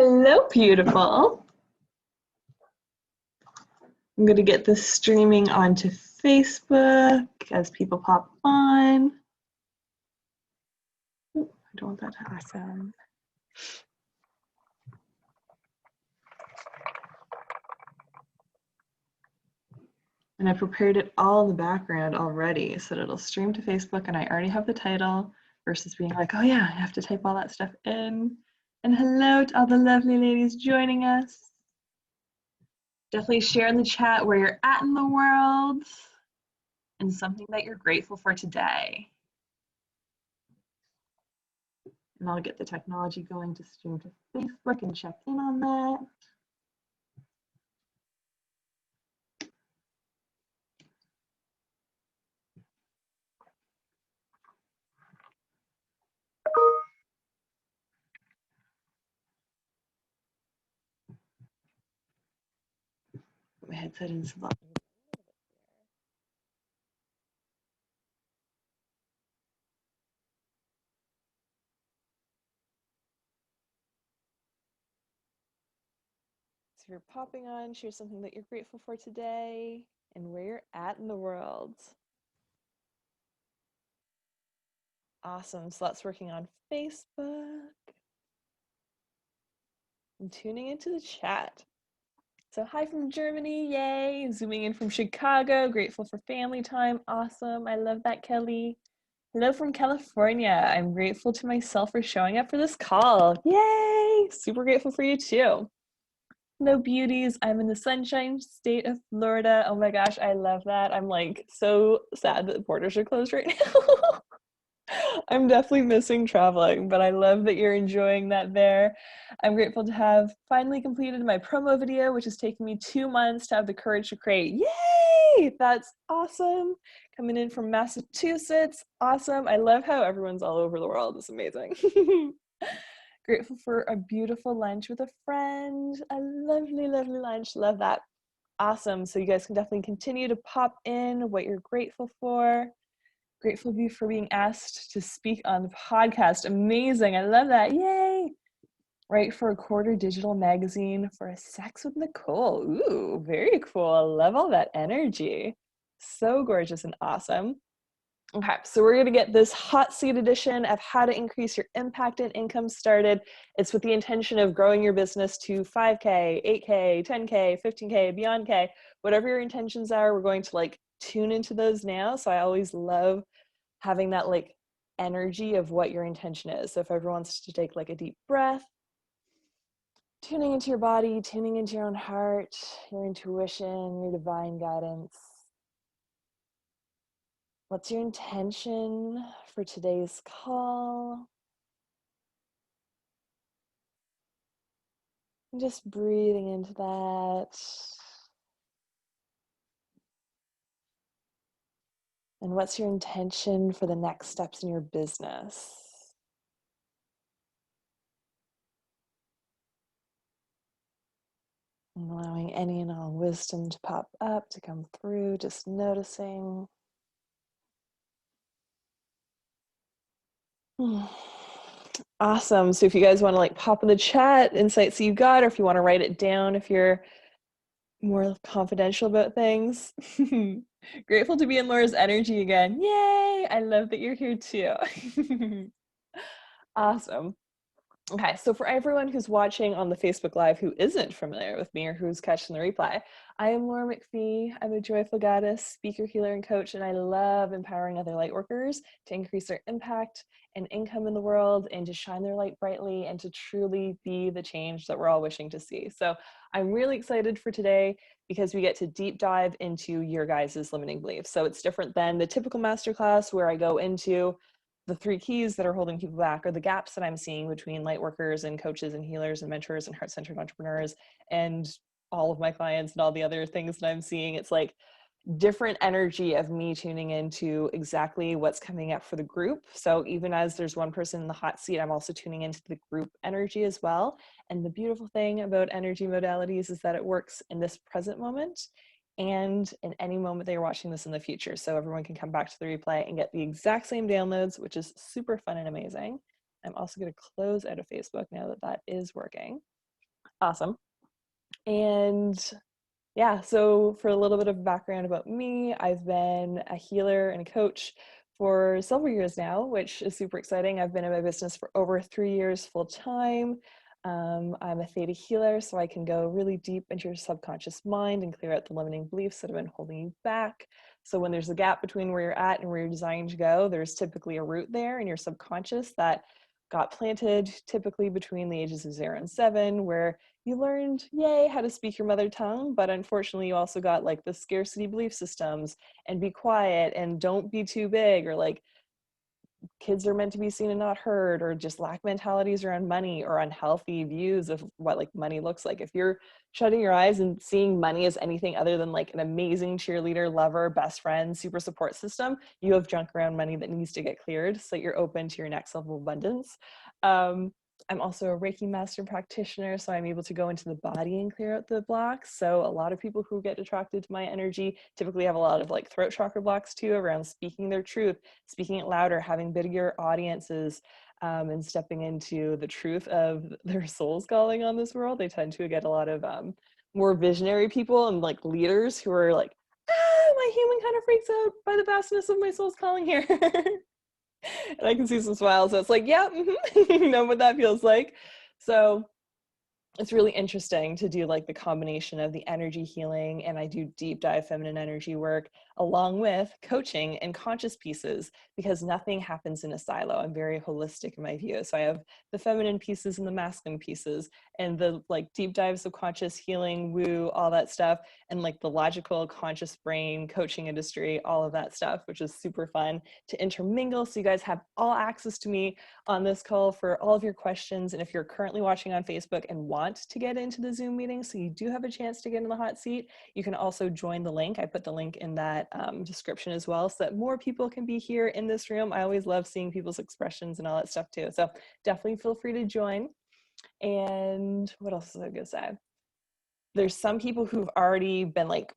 Hello, beautiful. I'm going to get this streaming onto Facebook as people pop on. I don't want that to happen. Awesome. And I prepared it all in the background already so that it'll stream to Facebook, and I already have the title versus being like, oh yeah, I have to type all that stuff in. And hello to all the lovely ladies joining us. Definitely share in the chat where you're at in the world and something that you're grateful for today. And I'll get the technology going to stream to Facebook and check in on that. Put my headset in so that So if you're popping on, share something that you're grateful for today and where you're at in the world. Awesome. So that's working on Facebook. I'm tuning into the chat. So hi from Germany, yay. Zooming in from Chicago, grateful for family time. Awesome. I love that, Kelly. Hello from California. I'm grateful to myself for showing up for this call. Yay. Super grateful for you too. Hello, beauties. I'm in the sunshine state of Florida. Oh my gosh, I love that. I'm like so sad that the borders are closed right now. I'm definitely missing traveling, but I love that you're enjoying that there. I'm grateful to have finally completed my promo video, which has taken me 2 months to have the courage to create. Yay! That's awesome. Coming in from Massachusetts. Awesome. I love how everyone's all over the world. It's amazing. Grateful for a beautiful lunch with a friend. A lovely, lovely lunch. Love that. Awesome. So you guys can definitely continue to pop in what you're grateful for. Grateful for being asked to speak on the podcast. Amazing. I love that. Yay. Write for a quarter digital magazine for a sex with Nicole. Ooh, very cool. I love all that energy. So gorgeous and awesome. Okay, so we're going to get this hot seat edition of how to increase your impact and income started. It's with the intention of growing your business to 5K, 8K, 10K, 15K, beyond K, whatever your intentions are. We're going to like tune into those now. So I always love having that like energy of what your intention is. So if everyone wants to take like a deep breath, tuning into your body, tuning into your own heart, your intuition, your divine guidance. What's your intention for today's call? And just breathing into that. And what's your intention for the next steps in your business? And allowing any and all wisdom to pop up, to come through, just noticing. Awesome. So if you guys want to like pop in the chat insights that you got, or if you want to write it down, if you're more confidential about things. Grateful to be in Laura's energy again. Yay! I love that you're here too. Awesome. Okay, so for everyone who's watching on the Facebook Live who isn't familiar with me or who's catching the replay, I am Laura McPhee. I'm a joyful goddess, speaker, healer, and coach, and I love empowering other light workers to increase their impact and income in the world and to shine their light brightly and to truly be the change that we're all wishing to see. So I'm really excited for today because we get to deep dive into your guys' limiting beliefs. So it's different than the typical masterclass where I go into the 3 keys that are holding people back, or the gaps that I'm seeing between light workers and coaches and healers and mentors and heart-centered entrepreneurs and all of my clients and all the other things that I'm seeing. It's like different energy of me tuning into exactly what's coming up for the group. So even as there's one person in the hot seat, I'm also tuning into the group energy as well. And the beautiful thing about energy modalities is that it works in this present moment and in any moment that you're watching this in the future. So everyone can come back to the replay and get the exact same downloads, which is super fun and amazing. I'm also going to close out of Facebook now that that is working. Awesome. And yeah, so for a little bit of background about me, I've been a healer and a coach for several years now, which is super exciting. I've been in my business for over 3 years full time. I'm a theta healer, so I can go really deep into your subconscious mind and clear out the limiting beliefs that have been holding you back. So when there's a gap between where you're at and where you're designed to go, there's typically a root there in your subconscious that got planted typically between the ages of 0 and 7, where you learned, yay, how to speak your mother tongue, but unfortunately you also got like the scarcity belief systems and be quiet and don't be too big, or like kids are meant to be seen and not heard, or just lack mentalities around money or unhealthy views of what like money looks like. If you're shutting your eyes and seeing money as anything other than like an amazing cheerleader, lover, best friend, super support system, you have junk around money that needs to get cleared so that you're open to your next level of abundance. I'm also a Reiki master practitioner, so I'm able to go into the body and clear out the blocks. So a lot of people who get attracted to my energy typically have a lot of like throat chakra blocks too, around speaking their truth, speaking it louder, having bigger audiences, and stepping into the truth of their soul's calling on this world. They tend to get a lot of more visionary people and like leaders who are like, my human kind of freaks out by the vastness of my soul's calling here. And I can see some smiles. So it's like, yeah, know what that feels like. So it's really interesting to do like the combination of the energy healing, and I do deep dive feminine energy work along with coaching and conscious pieces, because nothing happens in a silo. I'm very holistic in my view. So I have the feminine pieces and the masculine pieces, and the like deep dives of conscious healing, woo, all that stuff, and like the logical conscious brain coaching industry, all of that stuff, which is super fun to intermingle. So you guys have all access to me on this call for all of your questions. And if you're currently watching on Facebook and want to get into the Zoom meeting, so you do have a chance to get in the hot seat, you can also join the link. I put the link in that description as well, so that more people can be here in this room. I always love seeing people's expressions and all that stuff too. So definitely feel free to join. And what else was I gonna say? There's some people who've already been like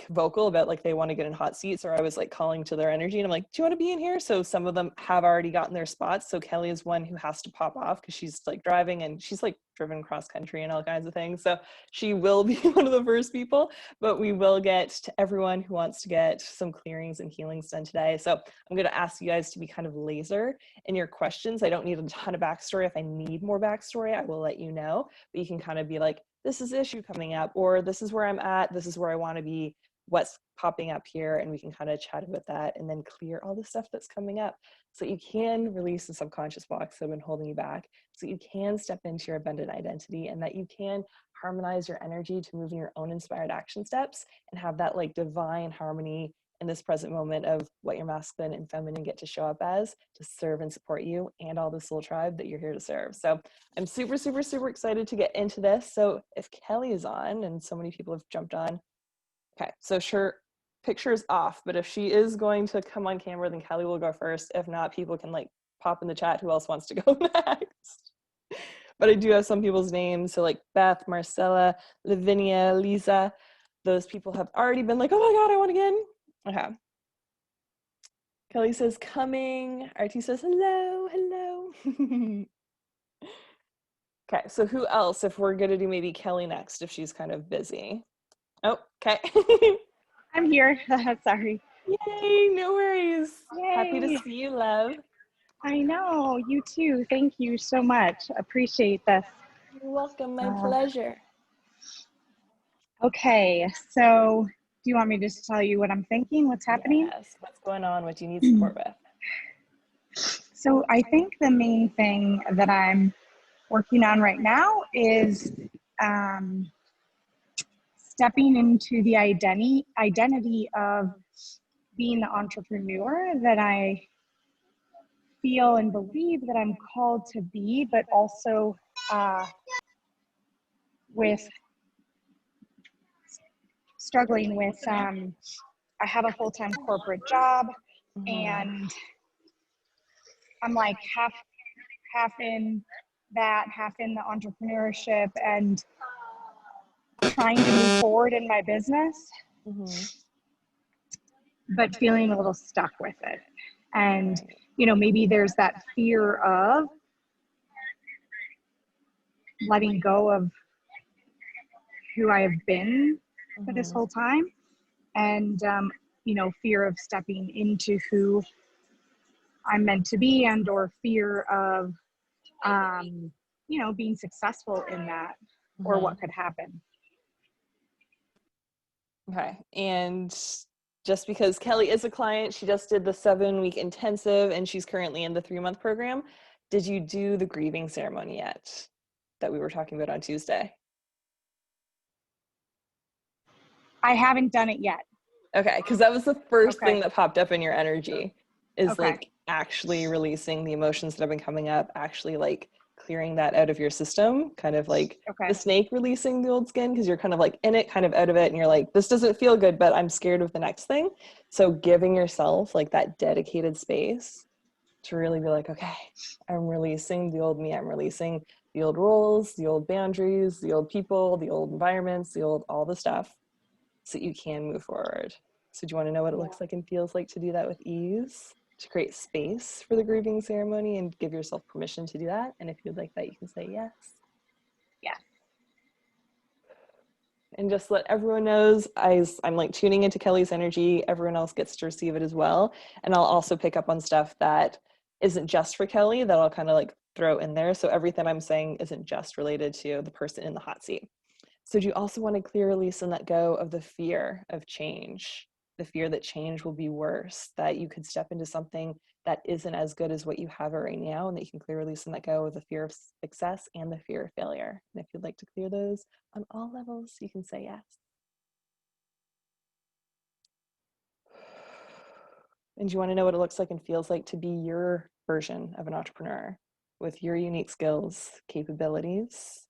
vocal about like they want to get in hot seats, or I was like calling to their energy and I'm like, do you want to be in here? So some of them have already gotten their spots. So Kelly is one who has to pop off because she's like driving, and she's like driven cross country and all kinds of things. So she will be one of the first people, but we will get to everyone who wants to get some clearings and healings done today. So I'm going to ask you guys to be kind of laser in your questions. I don't need a ton of backstory. If I need more backstory, I will let you know, but you can kind of be like, this is the issue coming up, or this is where I'm at, this is where I want to be, what's popping up here, and we can kind of chat about that and then clear all the stuff that's coming up so you can release the subconscious blocks that have been holding you back, so you can step into your abundant identity, and that you can harmonize your energy to move in your own inspired action steps and have that like divine harmony in this present moment of what your masculine and feminine get to show up as to serve and support you and all the soul tribe that you're here to serve. So I'm super, super, super excited to get into this. So if Kelly is on, and so many people have jumped on, okay, so sure, picture is off, but if she is going to come on camera, then Kelly will go first. If not, people can like pop in the chat who else wants to go next. But I do have some people's names. So like Beth, Marcella, Lavinia, Lisa, those people have already been like, oh my God, I want to get in. Okay. Kelly says coming. RT says hello, hello. Okay, so who else, if we're gonna do maybe Kelly next, if she's kind of busy? Oh, okay. I'm here. Sorry. Yay, no worries. Yay. Happy to see you, love. I know, you too. Thank you so much. Appreciate this. You're welcome, my pleasure. Okay, so do you want me to just tell you what I'm thinking, what's happening? Yes, what's going on, what do you need support with? So I think the main thing that I'm working on right now is stepping into the identity of being the entrepreneur that I feel and believe that I'm called to be, but also with struggling with, I have a full-time corporate job, and I'm like half in that, half in the entrepreneurship, and trying to move forward in my business, but feeling a little stuck with it. And, you know, maybe there's that fear of letting go of who I have been for this whole time, and fear of stepping into who I'm meant to be, and or fear of being successful in that, or what could happen. Okay. And just because Kelly is a client, she just did the 7-week intensive and she's currently in the 3-month program. Did you do the grieving ceremony yet that we were talking about on Tuesday? I haven't done it yet. Okay, because that was the first thing that popped up in your energy, is Okay. like actually releasing the emotions that have been coming up, actually like clearing that out of your system, kind of like the snake releasing the old skin, because you're kind of like in it, kind of out of it, and you're like, this doesn't feel good, but I'm scared of the next thing. So giving yourself like that dedicated space to really be like, okay, I'm releasing the old me, I'm releasing the old roles, the old boundaries, the old people, the old environments, the old all the stuff, so that you can move forward. So do you want to know what it looks like and feels like to do that with ease? To create space for the grieving ceremony and give yourself permission to do that. And if you'd like that, you can say yes. Yeah. And just let everyone knows, I'm like tuning into Kelly's energy. Everyone else gets to receive it as well. And I'll also pick up on stuff that isn't just for Kelly, that I'll kind of like throw in there. So everything I'm saying isn't just related to the person in the hot seat. So do you also want to clear, release, and let go of the fear of change? The fear that change will be worse, that you could step into something that isn't as good as what you have right now, and that you can clear, release, and let go of the fear of success and the fear of failure. And if you'd like to clear those on all levels, you can say yes. And do you want to know what it looks like and feels like to be your version of an entrepreneur with your unique skills, capabilities,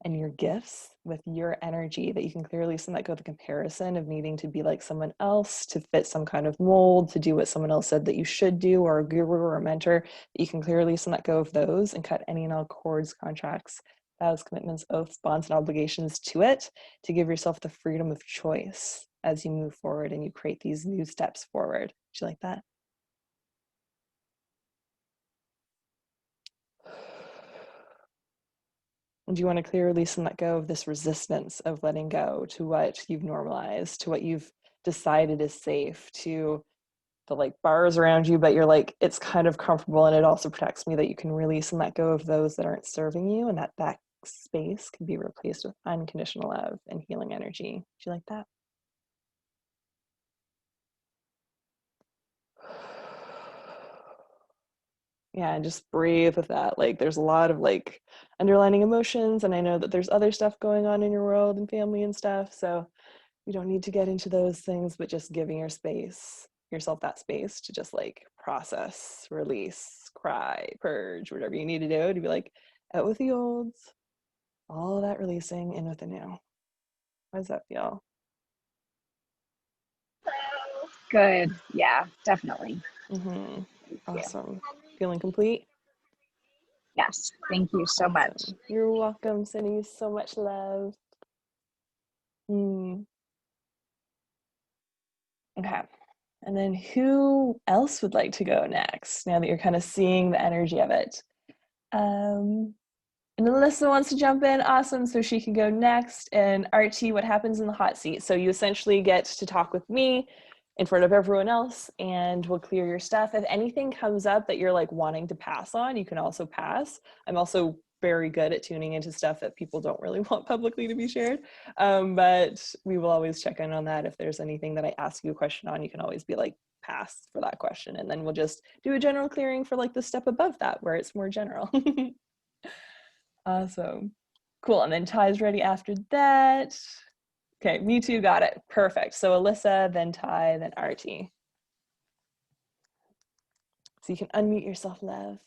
and your gifts, with your energy, that you can clearly let go of the comparison of needing to be like someone else, to fit some kind of mold, to do what someone else said that you should do, or a guru or a mentor, that you can clearly let go of those and cut any and all cords, contracts, vows, commitments, oaths, bonds, and obligations to it, to give yourself the freedom of choice as you move forward and you create these new steps forward. Do you like that? And do you want to clear, release, and let go of this resistance of letting go to what you've normalized, to what you've decided is safe, to the like bars around you, but you're like, it's kind of comfortable and it also protects me, that you can release and let go of those that aren't serving you, and that space can be replaced with unconditional love and healing energy. Do you like that? Yeah, and just breathe with that. Like there's a lot of like underlining emotions, and I know that there's other stuff going on in your world and family and stuff, so you don't need to get into those things, but just giving yourself that space to just like process, release, cry, purge, whatever you need to do to be like, out with the old, all that releasing, in with the new. How does that feel? Good. Yeah, definitely. Awesome. Feeling complete? Yes. Thank you so much. You're welcome. Sending you so much love. Okay. And then who else would like to go next, now that you're kind of seeing the energy of it? And Alyssa wants to jump in. Awesome. So she can go next. And Archie, what happens in the hot seat? So you essentially get to talk with me in front of everyone else, and we'll clear your stuff. If anything comes up that you're like wanting to pass on, you can also pass. I'm also very good at tuning into stuff that people don't really want publicly to be shared. But we will always check in on that. If there's anything that I ask you a question on, you can always be like, pass for that question. And then we'll just do a general clearing for like the step above that, where it's more general. Awesome. Cool. And then Ty's ready after that. Okay, me too, got it. Perfect. So Alyssa, then Ty, then Artie. So you can unmute yourself, love.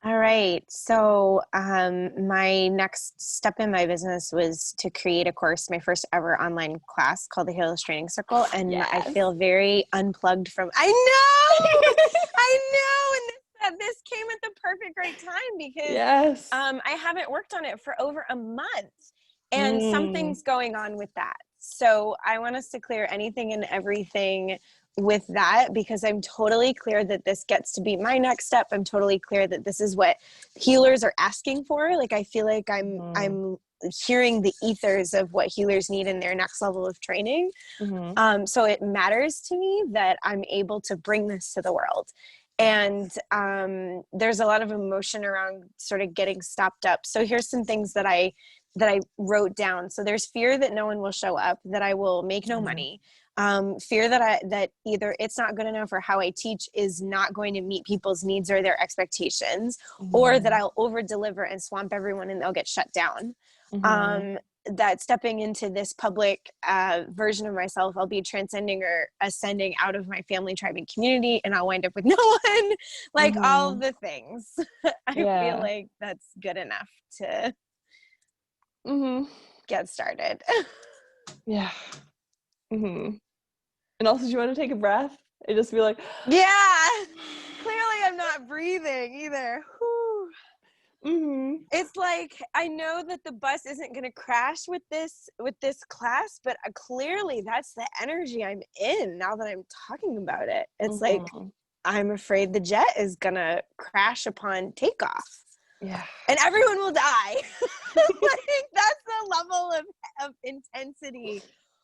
All right. So my next step in my business was to create a course, my first ever online class called the Heroes Training Circle. And yes. I feel very unplugged from, I know, I know. And this came at the perfect right time, because yes. I haven't worked on it for over a month, and something's going on with that. So I want us to clear anything and everything with that, because I'm totally clear that this gets to be my next step. I'm totally clear that this is what healers are asking for. Like, I feel like I'm hearing the ethers of what healers need in their next level of training. So it matters to me that I'm able to bring this to the world. And there's a lot of emotion around sort of getting stopped up. So here's some things that I wrote down. So there's fear that no one will show up, that I will make no money. Fear that either it's not good enough, or how I teach is not going to meet people's needs or their expectations, or that I'll over deliver and swamp everyone and they'll get shut down. That stepping into this public version of myself, I'll be transcending or ascending out of my family, tribe, and community, and I'll wind up with no one. Like all of the things. I feel like that's good enough to get started. Yeah. And also, do you want to take a breath and just be like, yeah, clearly I'm not breathing either. It's like, I know that the bus isn't going to crash with this class, but clearly that's the energy I'm in now that I'm talking about it. It's like, I'm afraid the jet is going to crash upon takeoff. Yeah. And everyone will die. Like, that's the level of intensity.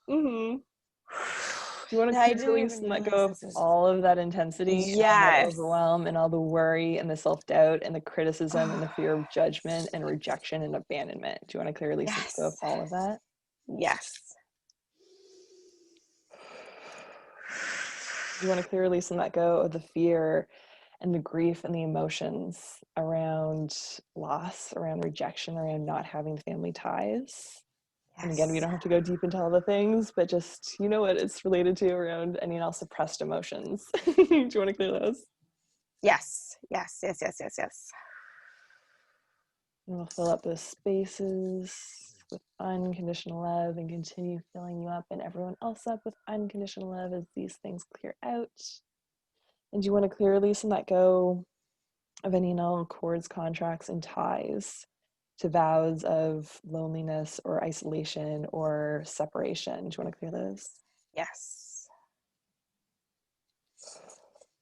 Do you want to release and let go of all of that intensity, and all that overwhelm, and all the worry, and the self-doubt, and the criticism, and the fear of judgment, and rejection, and abandonment? Do you want to clearly release and let go of all of that? Yes. Do you want to clearly release and let go of the fear and the grief and the emotions around loss, around rejection, around not having family ties? And again, we don't have to go deep into all the things, but just, you know what it's related to around any and all suppressed emotions. Do you want to clear those? Yes. And we'll fill up those spaces with unconditional love and continue filling you up and everyone else up with unconditional love as these things clear out. And do you want to clear, release, and let go of any and all cords, contracts, and ties to vows of loneliness or isolation or separation? Do you want to clear those? Yes.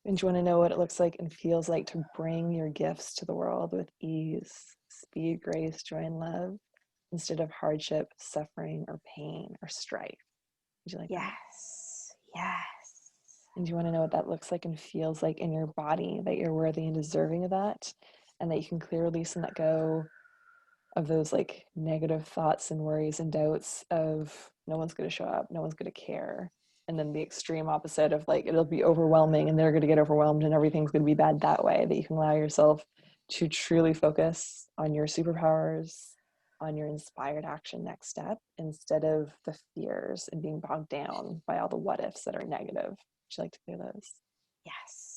And do you want to know what it looks like and feels like to bring your gifts to the world with ease, speed, grace, joy, and love, instead of hardship, suffering, or pain, or strife? Would you like that? Yes. And do you want to know what that looks like and feels like in your body, that you're worthy and deserving of that, and that you can clear, release, and let go of those like negative thoughts and worries and doubts of no one's going to show up, no one's going to care. And then the extreme opposite of like, it'll be overwhelming and they're going to get overwhelmed and everything's going to be bad that way, that you can allow yourself to truly focus on your superpowers, on your inspired action next step, instead of the fears and being bogged down by all the what ifs that are negative. Would you like to clear those? Yes.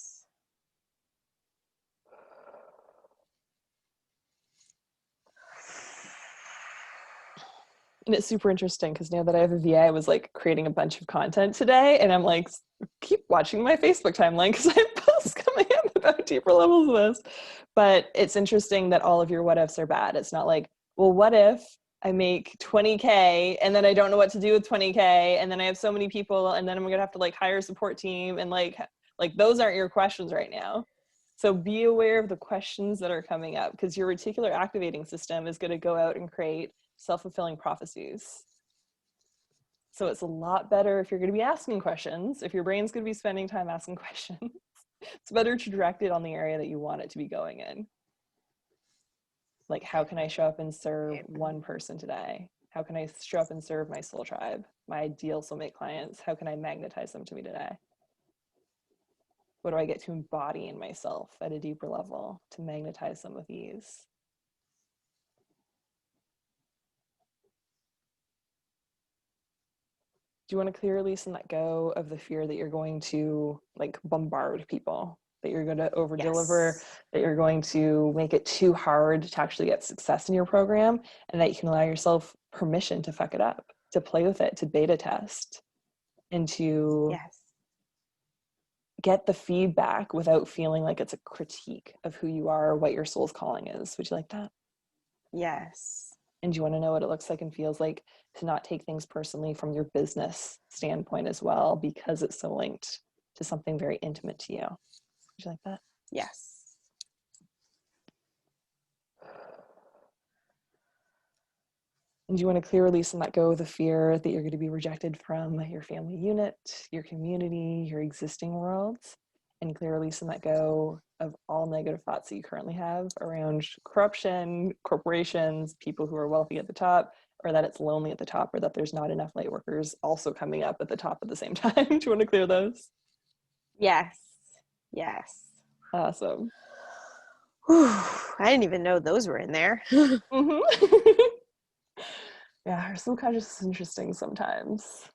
And it's super interesting because now that I have a VA, I was like creating a bunch of content today, and I'm like, keep watching my Facebook timeline because I have posts coming up about deeper levels of this. But it's interesting that all of your what ifs are bad. It's not like, well, what if I make 20K and then I don't know what to do with 20K, and then I have so many people, and then I'm gonna have to like hire a support team, and like those aren't your questions right now. So be aware of the questions that are coming up, because your reticular activating system is going to go out and create self-fulfilling prophecies. So it's a lot better if you're going to be asking questions, if your brain's going to be spending time asking questions, it's better to direct it on the area that you want it to be going in. Like, how can I show up and serve one person today? How can I show up and serve my soul tribe, my ideal soulmate clients? How can I magnetize them to me today? What do I get to embody in myself at a deeper level to magnetize them with ease? Do you want to clear, release, and let go of the fear that you're going to like bombard people, that you're going to over deliver, that you're going to make it too hard to actually get success in your program, and that you can allow yourself permission to fuck it up, to play with it, to beta test, and to get the feedback without feeling like it's a critique of who you are or what your soul's calling is? Would you like that? Yes. And do you want to know what it looks like and feels like to not take things personally from your business standpoint as well, because it's so linked to something very intimate to you. Would you like that? Yes. And you want to clear, release, and let go of the fear that you're going to be rejected from your family unit, your community, your existing worlds, and clear, release, and let go of all negative thoughts that you currently have around corruption, corporations, people who are wealthy at the top, or that it's lonely at the top, or that there's not enough light workers also coming up at the top at the same time. Do you want to clear those? Yes. Yes. Awesome. Whew, I didn't even know those were in there. Yeah, our subconscious is interesting sometimes.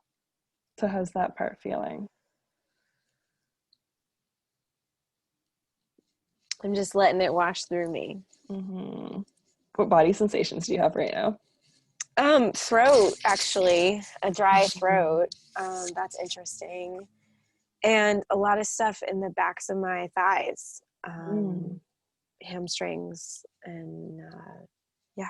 So how's that part feeling? I'm just letting it wash through me. What body sensations do you have right now? Throat, actually, a dry throat. That's interesting. And a lot of stuff in the backs of my thighs, hamstrings, and yeah.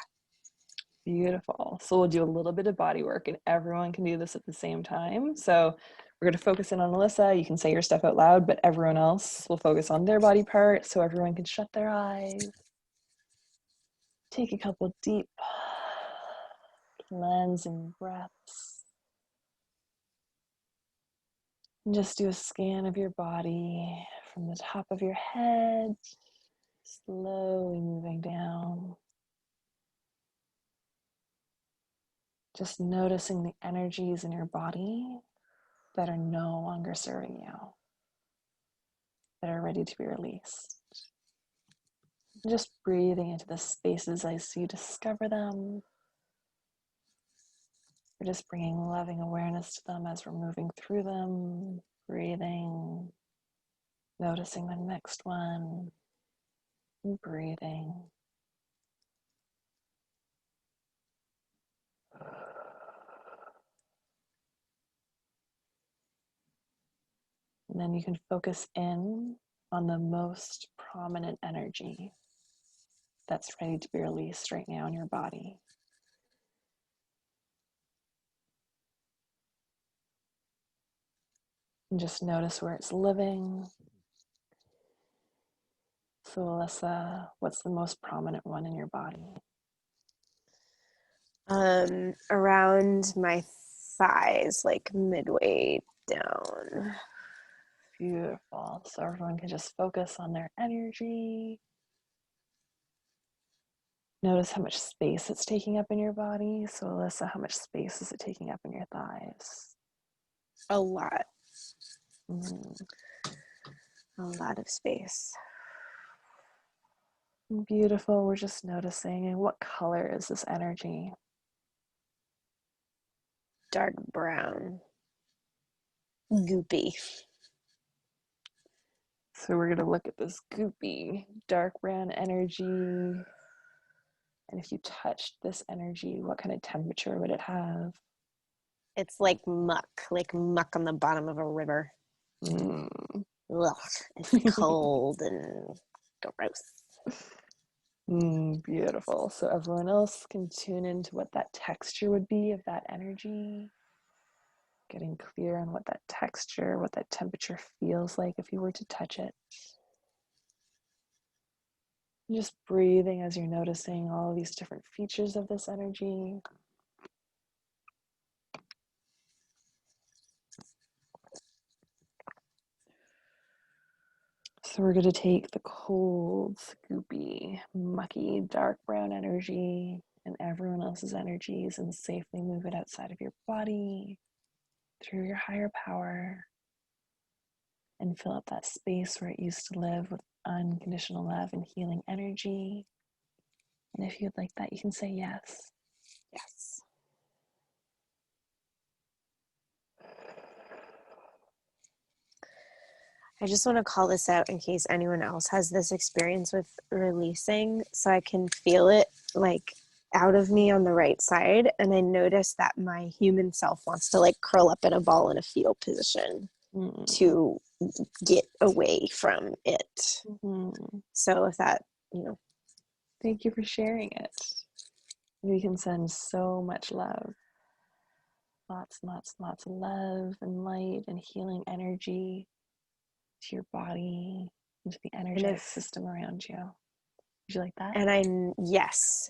Beautiful. So we'll do a little bit of body work, and everyone can do this at the same time. So we're going to focus in on Alyssa. You can say your stuff out loud, but everyone else will focus on their body part so everyone can shut their eyes. Take a couple deep cleansing breaths. And just do a scan of your body from the top of your head, slowly moving down. Just noticing the energies in your body that are no longer serving you, that are ready to be released. Just breathing into the spaces as you discover them. We're just bringing loving awareness to them as we're moving through them, breathing, noticing the next one, and breathing. And then you can focus in on the most prominent energy that's ready to be released right now in your body. And just notice where it's living. So Alyssa, what's the most prominent one in your body? Around my thighs, like midway down. Beautiful. So everyone can just focus on their energy. Notice how much space it's taking up in your body. So Alyssa, how much space is it taking up in your thighs? A lot. Mm. A lot of space. Beautiful. We're just noticing. And what color is this energy? Dark brown. Goopy. So we're going to look at this goopy, dark brown energy. And if you touched this energy, what kind of temperature would it have? It's like muck on the bottom of a river. Ugh, it's cold and gross. Beautiful. So everyone else can tune into what that texture would be of that energy. Getting clear on what that texture, what that temperature feels like if you were to touch it. And just breathing as you're noticing all of these different features of this energy. So we're going to take the cold, scoopy, mucky, dark brown energy and everyone else's energies and safely move it outside of your body through your higher power and fill up that space where it used to live with unconditional love and healing energy. And if you'd like that, you can say yes. Yes. I just want to call this out in case anyone else has this experience with releasing, so I can feel it like out of me on the right side. And I notice that my human self wants to like curl up in a ball in a fetal position to get away from it. So if that, Thank you for sharing it. We can send so much love. Lots and lots and lots of love and light and healing energy to your body, into the energetic system around you. Would you like that? And yes.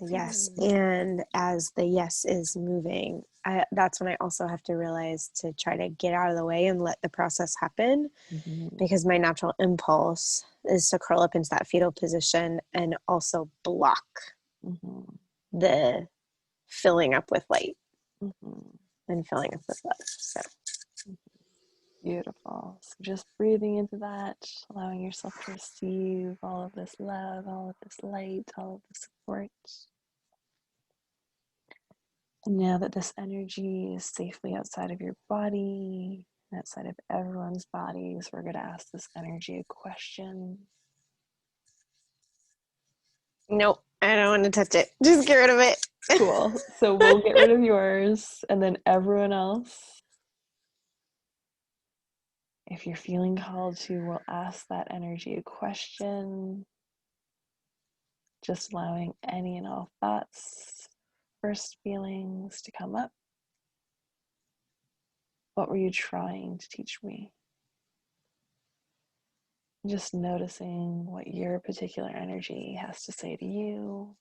And as the yes is moving, that's when I also have to realize to try to get out of the way and let the process happen, because my natural impulse is to curl up into that fetal position and also block the filling up with light and filling up with love. So beautiful. So just breathing into that, allowing yourself to receive all of this love, all of this light, all of the support. And now that this energy is safely outside of your body, outside of everyone's bodies, we're going to ask this energy a question. Nope, I don't want to touch it. Just get rid of it. Cool. So we'll get rid of yours, and then everyone else, if you're feeling called to, we'll ask that energy a question, just allowing any and all thoughts, first feelings to come up. What were you trying to teach me? Just noticing what your particular energy has to say to you.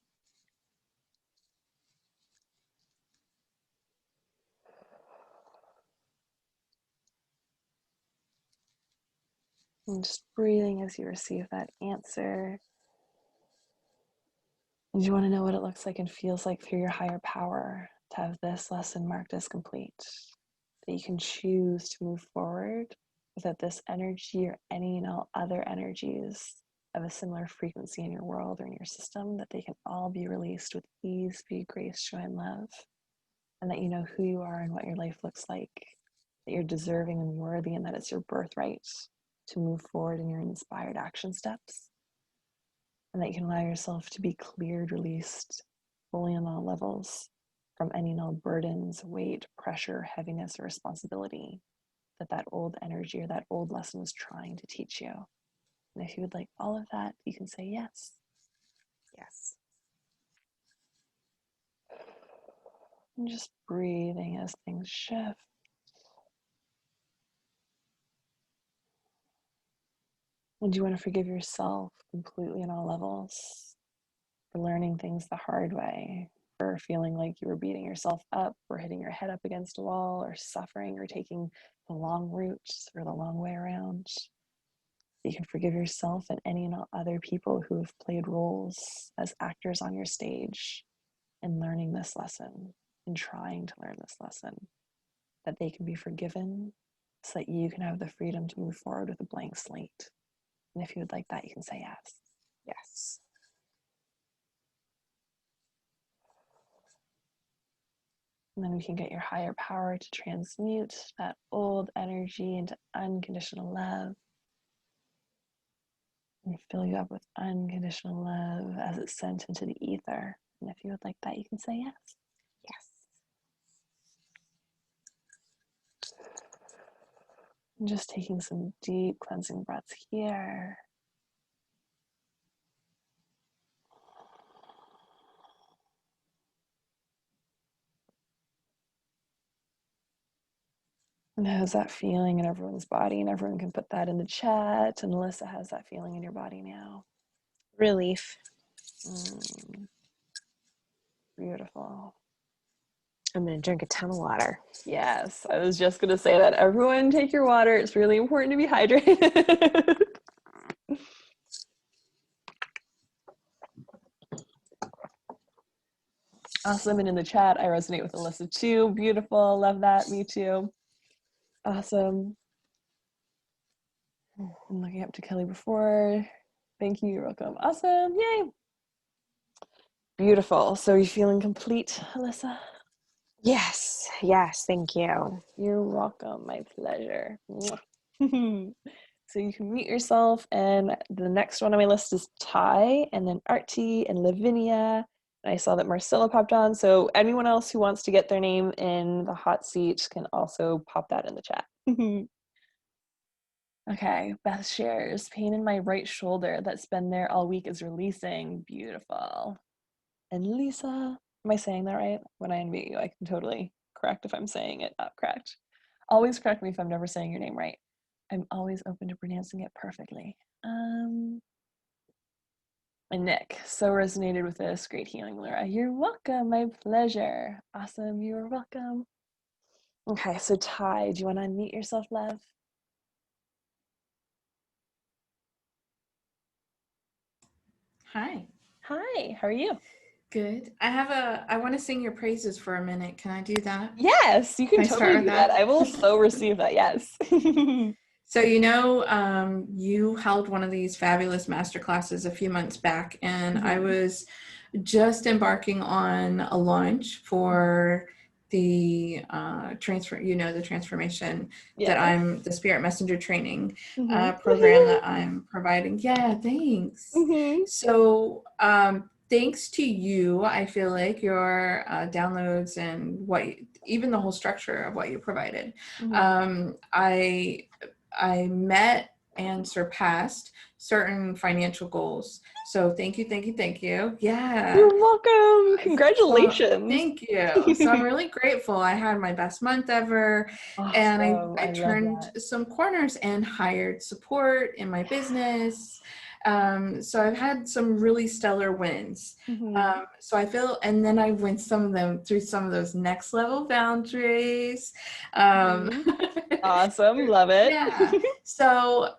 And just breathing as you receive that answer. And you want to know what it looks like and feels like through your higher power to have this lesson marked as complete. That you can choose to move forward without this energy or any and all other energies of a similar frequency in your world or in your system, that they can all be released with ease, speed, grace, joy, and love. And that you know who you are and what your life looks like, that you're deserving and worthy, and that it's your birthright to move forward in your inspired action steps. And that you can allow yourself to be cleared, released fully on all levels from any and all burdens, weight, pressure, heaviness, or responsibility that old energy or that old lesson was trying to teach you. And if you would like all of that, you can say yes. Yes. And just breathing as things shift. And you want to forgive yourself completely on all levels for learning things the hard way, for feeling like you were beating yourself up, or hitting your head up against a wall, or suffering, or taking the long route or the long way around. You can forgive yourself and any and all other people who have played roles as actors on your stage in learning this lesson, in trying to learn this lesson, that they can be forgiven so that you can have the freedom to move forward with a blank slate. And if you would like that, you can say yes. Yes. And then we can get your higher power to transmute that old energy into unconditional love and fill you up with unconditional love as it's sent into the ether. And if you would like that, you can say yes. Yes. And just taking some deep cleansing breaths here. And how's that feeling in everyone's body? And everyone can put that in the chat. And Alyssa, how's that feeling in your body now? Relief. Beautiful. I'm going to drink a ton of water. Yes, I was just going to say that. Everyone take your water. It's really important to be hydrated. Awesome. And in the chat, I resonate with Alyssa too. Beautiful. Love that. Me too. Awesome. I'm looking up to Kelly before. Thank you. You're welcome. Awesome. Yay. Beautiful. So are you feeling complete, Alyssa? Yes. Yes. Thank you. You're welcome. My pleasure. So you can mute yourself. And the next one on my list is Ty, and then Artie and Lavinia. And I saw that Marcella popped on. So anyone else who wants to get their name in the hot seat can also pop that in the chat. Okay, Beth shares, pain in my right shoulder that's been there all week is releasing. Beautiful. And Lisa, am I saying that right? When I unmute you, I can totally correct if I'm saying it not correct. Always correct me if I'm never saying your name right. I'm always open to pronouncing it perfectly. And Nick, so resonated with this. Great healing, Laura. You're welcome. My pleasure. Awesome. You're welcome. Okay, so Ty, do you want to unmute yourself, love? Hi. Hi, how are you? Good. I want to sing your praises for a minute. Can I do that? Yes, you can Can I start totally with do that. that? I will so receive that, yes. So, you held one of these fabulous master classes a few months back, and I was just embarking on a launch for the the transformation that I'm the Spirit Messenger training program that I'm providing. Yeah, thanks. So, thanks to you, I feel like your downloads and even the whole structure of what you provided, I met and surpassed certain financial goals. So thank you, thank you, thank you. Yeah. You're welcome. Congratulations. Thank you. So I'm really grateful. I had my best month ever. Awesome. And I turned some corners and hired support in my business. So I've had some really stellar wins. So I feel, and then I went through some of those next level boundaries. Awesome. Love it. Yeah. So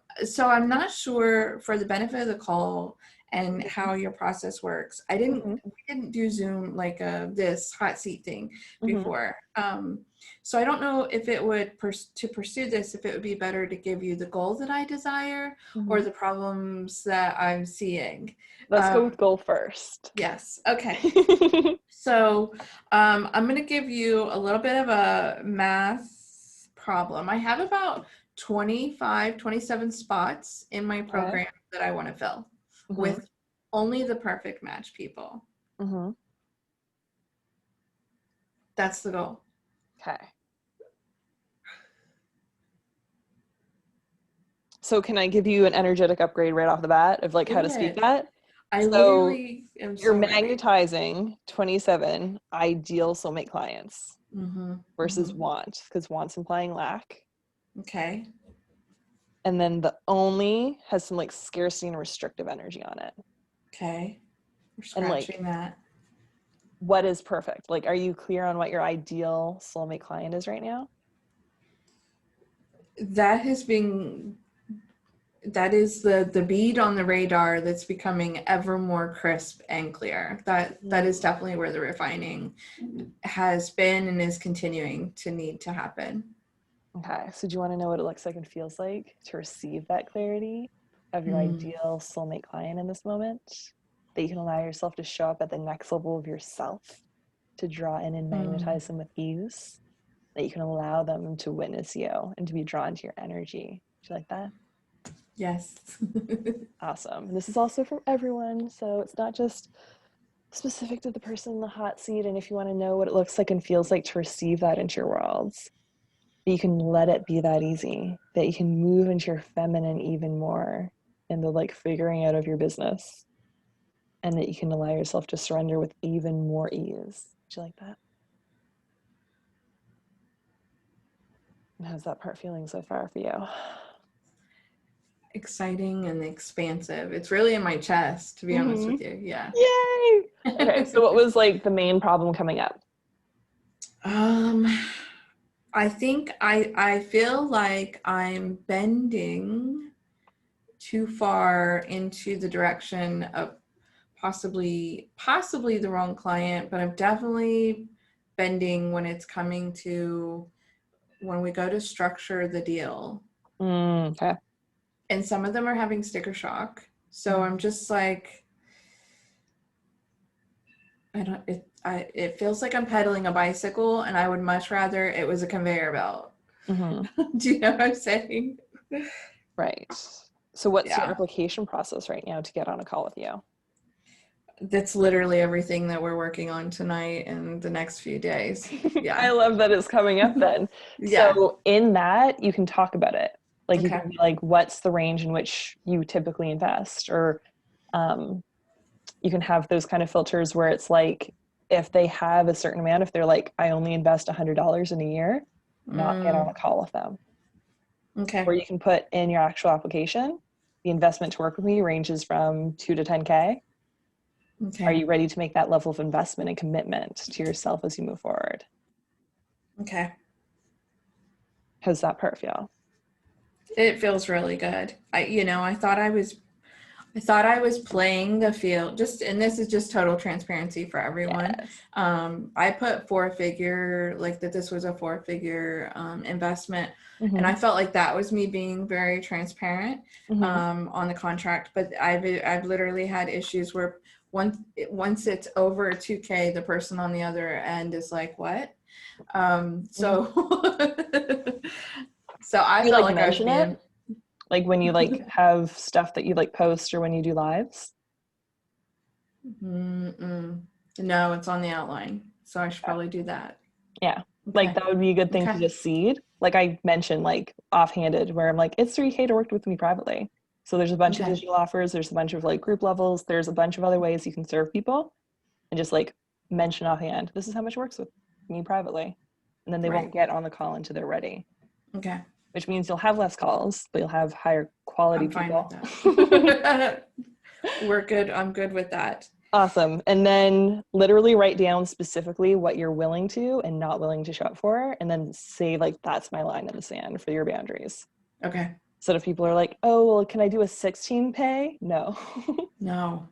I'm not sure, for the benefit of the call and how your process works. We didn't do Zoom like this hot seat thing before. So I don't know if it would, to pursue this, if it would be better to give you the goal that I desire or the problems that I'm seeing. Let's go with goal first. Yes. Okay. So I'm going to give you a little bit of a math problem. I have about 27 spots in my program that I want to fill with only the perfect match people. That's the goal. Okay. So can I give you an energetic upgrade right off the bat of like how to speak that? Literally am you're magnetizing 27 ideal soulmate clients versus want, because want's implying lack. Okay. And then the only has some like scarcity and restrictive energy on it. Okay. We're scratching that. What is perfect? Like, are you clear on what your ideal soulmate client is right now? That is the bead on the radar that's becoming ever more crisp and clear. That is definitely where the refining has been and is continuing to need to happen. Okay, so do you want to know what it looks like and feels like to receive that clarity of your ideal soulmate client in this moment? That you can allow yourself to show up at the next level of yourself, to draw in and magnetize them with ease, that you can allow them to witness you and to be drawn to your energy. Do you like that? Yes. Awesome. And this is also for everyone, so it's not just specific to the person in the hot seat. And if you want to know what it looks like and feels like to receive that into your worlds, you can let it be that easy, that you can move into your feminine even more in the like figuring out of your business, and that you can allow yourself to surrender with even more ease. Do you like that? And how's that part feeling so far for you? Exciting and expansive. It's really in my chest, to be honest with you. Yeah. Yay! Okay, so what was like the main problem coming up? I think I feel like I'm bending too far into the direction of possibly the wrong client, but I'm definitely bending when it's coming to when we go to structure the deal. Okay. And some of them are having sticker shock. So I'm just like, it feels like I'm pedaling a bicycle, and I would much rather it was a conveyor belt. Do you know what I'm saying? Right. So what's your application process right now to get on a call with you? That's literally everything that we're working on tonight and the next few days. Yeah. I love that it's coming up then. So in that, you can talk about it. Like you can be like, what's the range in which you typically invest? Or you can have those kind of filters where it's like, if they have a certain amount, if they're like, I only invest $100 in a year, not get on a call with them. Okay. or you can put in your actual application. The investment to work with me ranges from 2 to 10K. Okay. Are you ready to make that level of investment and commitment to yourself as you move forward? Okay. How's that part feel? It feels really good. I thought I was playing the field, and this is just total transparency for everyone. Yes. I put four-figure, like that this was a four-figure investment. Mm-hmm. And I felt like that was me being very transparent Mm-hmm. on the contract. But I've literally had issues where once it's over 2K, the person on the other end is like, what? So so I You felt like like I was mention it? being Like when you like have stuff that you like post or when you do lives? No, it's on the outline. So I should probably do that. Yeah. Okay. Like that would be a good thing to Okay. just seed. Like I mentioned, like offhanded, where I'm like, it's 3K to work with me privately. So there's a bunch of Okay. digital offers, there's a bunch of like group levels, there's a bunch of other ways you can serve people, and just like mention offhand, this is how much works with me privately. And then they won't Right. get on the call until they're ready, Okay. which means you'll have less calls, but you'll have higher quality I'm fine people. with that. We're good. I'm good with that. Awesome. And then literally write down specifically what you're willing to and not willing to show up for, and then say like, that's my line in the sand for your boundaries. Okay. So if people are like, oh, well, can I do a 16 pay? No. No.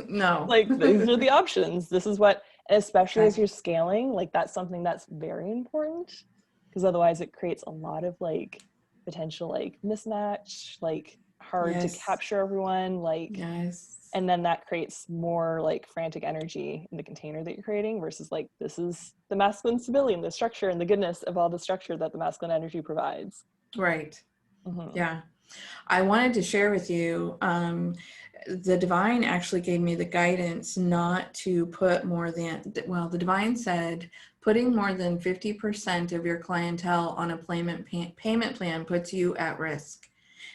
No. Like these are the options. This is what, especially as Okay. you're scaling, like that's something that's very important, because otherwise it creates a lot of like potential like mismatch, like hard to Yes. capture everyone, like Yes. and then that creates more like frantic energy in the container that you're creating versus like this is the masculine stability and the structure and the goodness of all the structure that the masculine energy provides. Right. Mm-hmm. Yeah. I wanted to share with you, the divine actually gave me the guidance not to put more than, well, the divine said putting more than 50% of your clientele on a payment plan puts you at risk.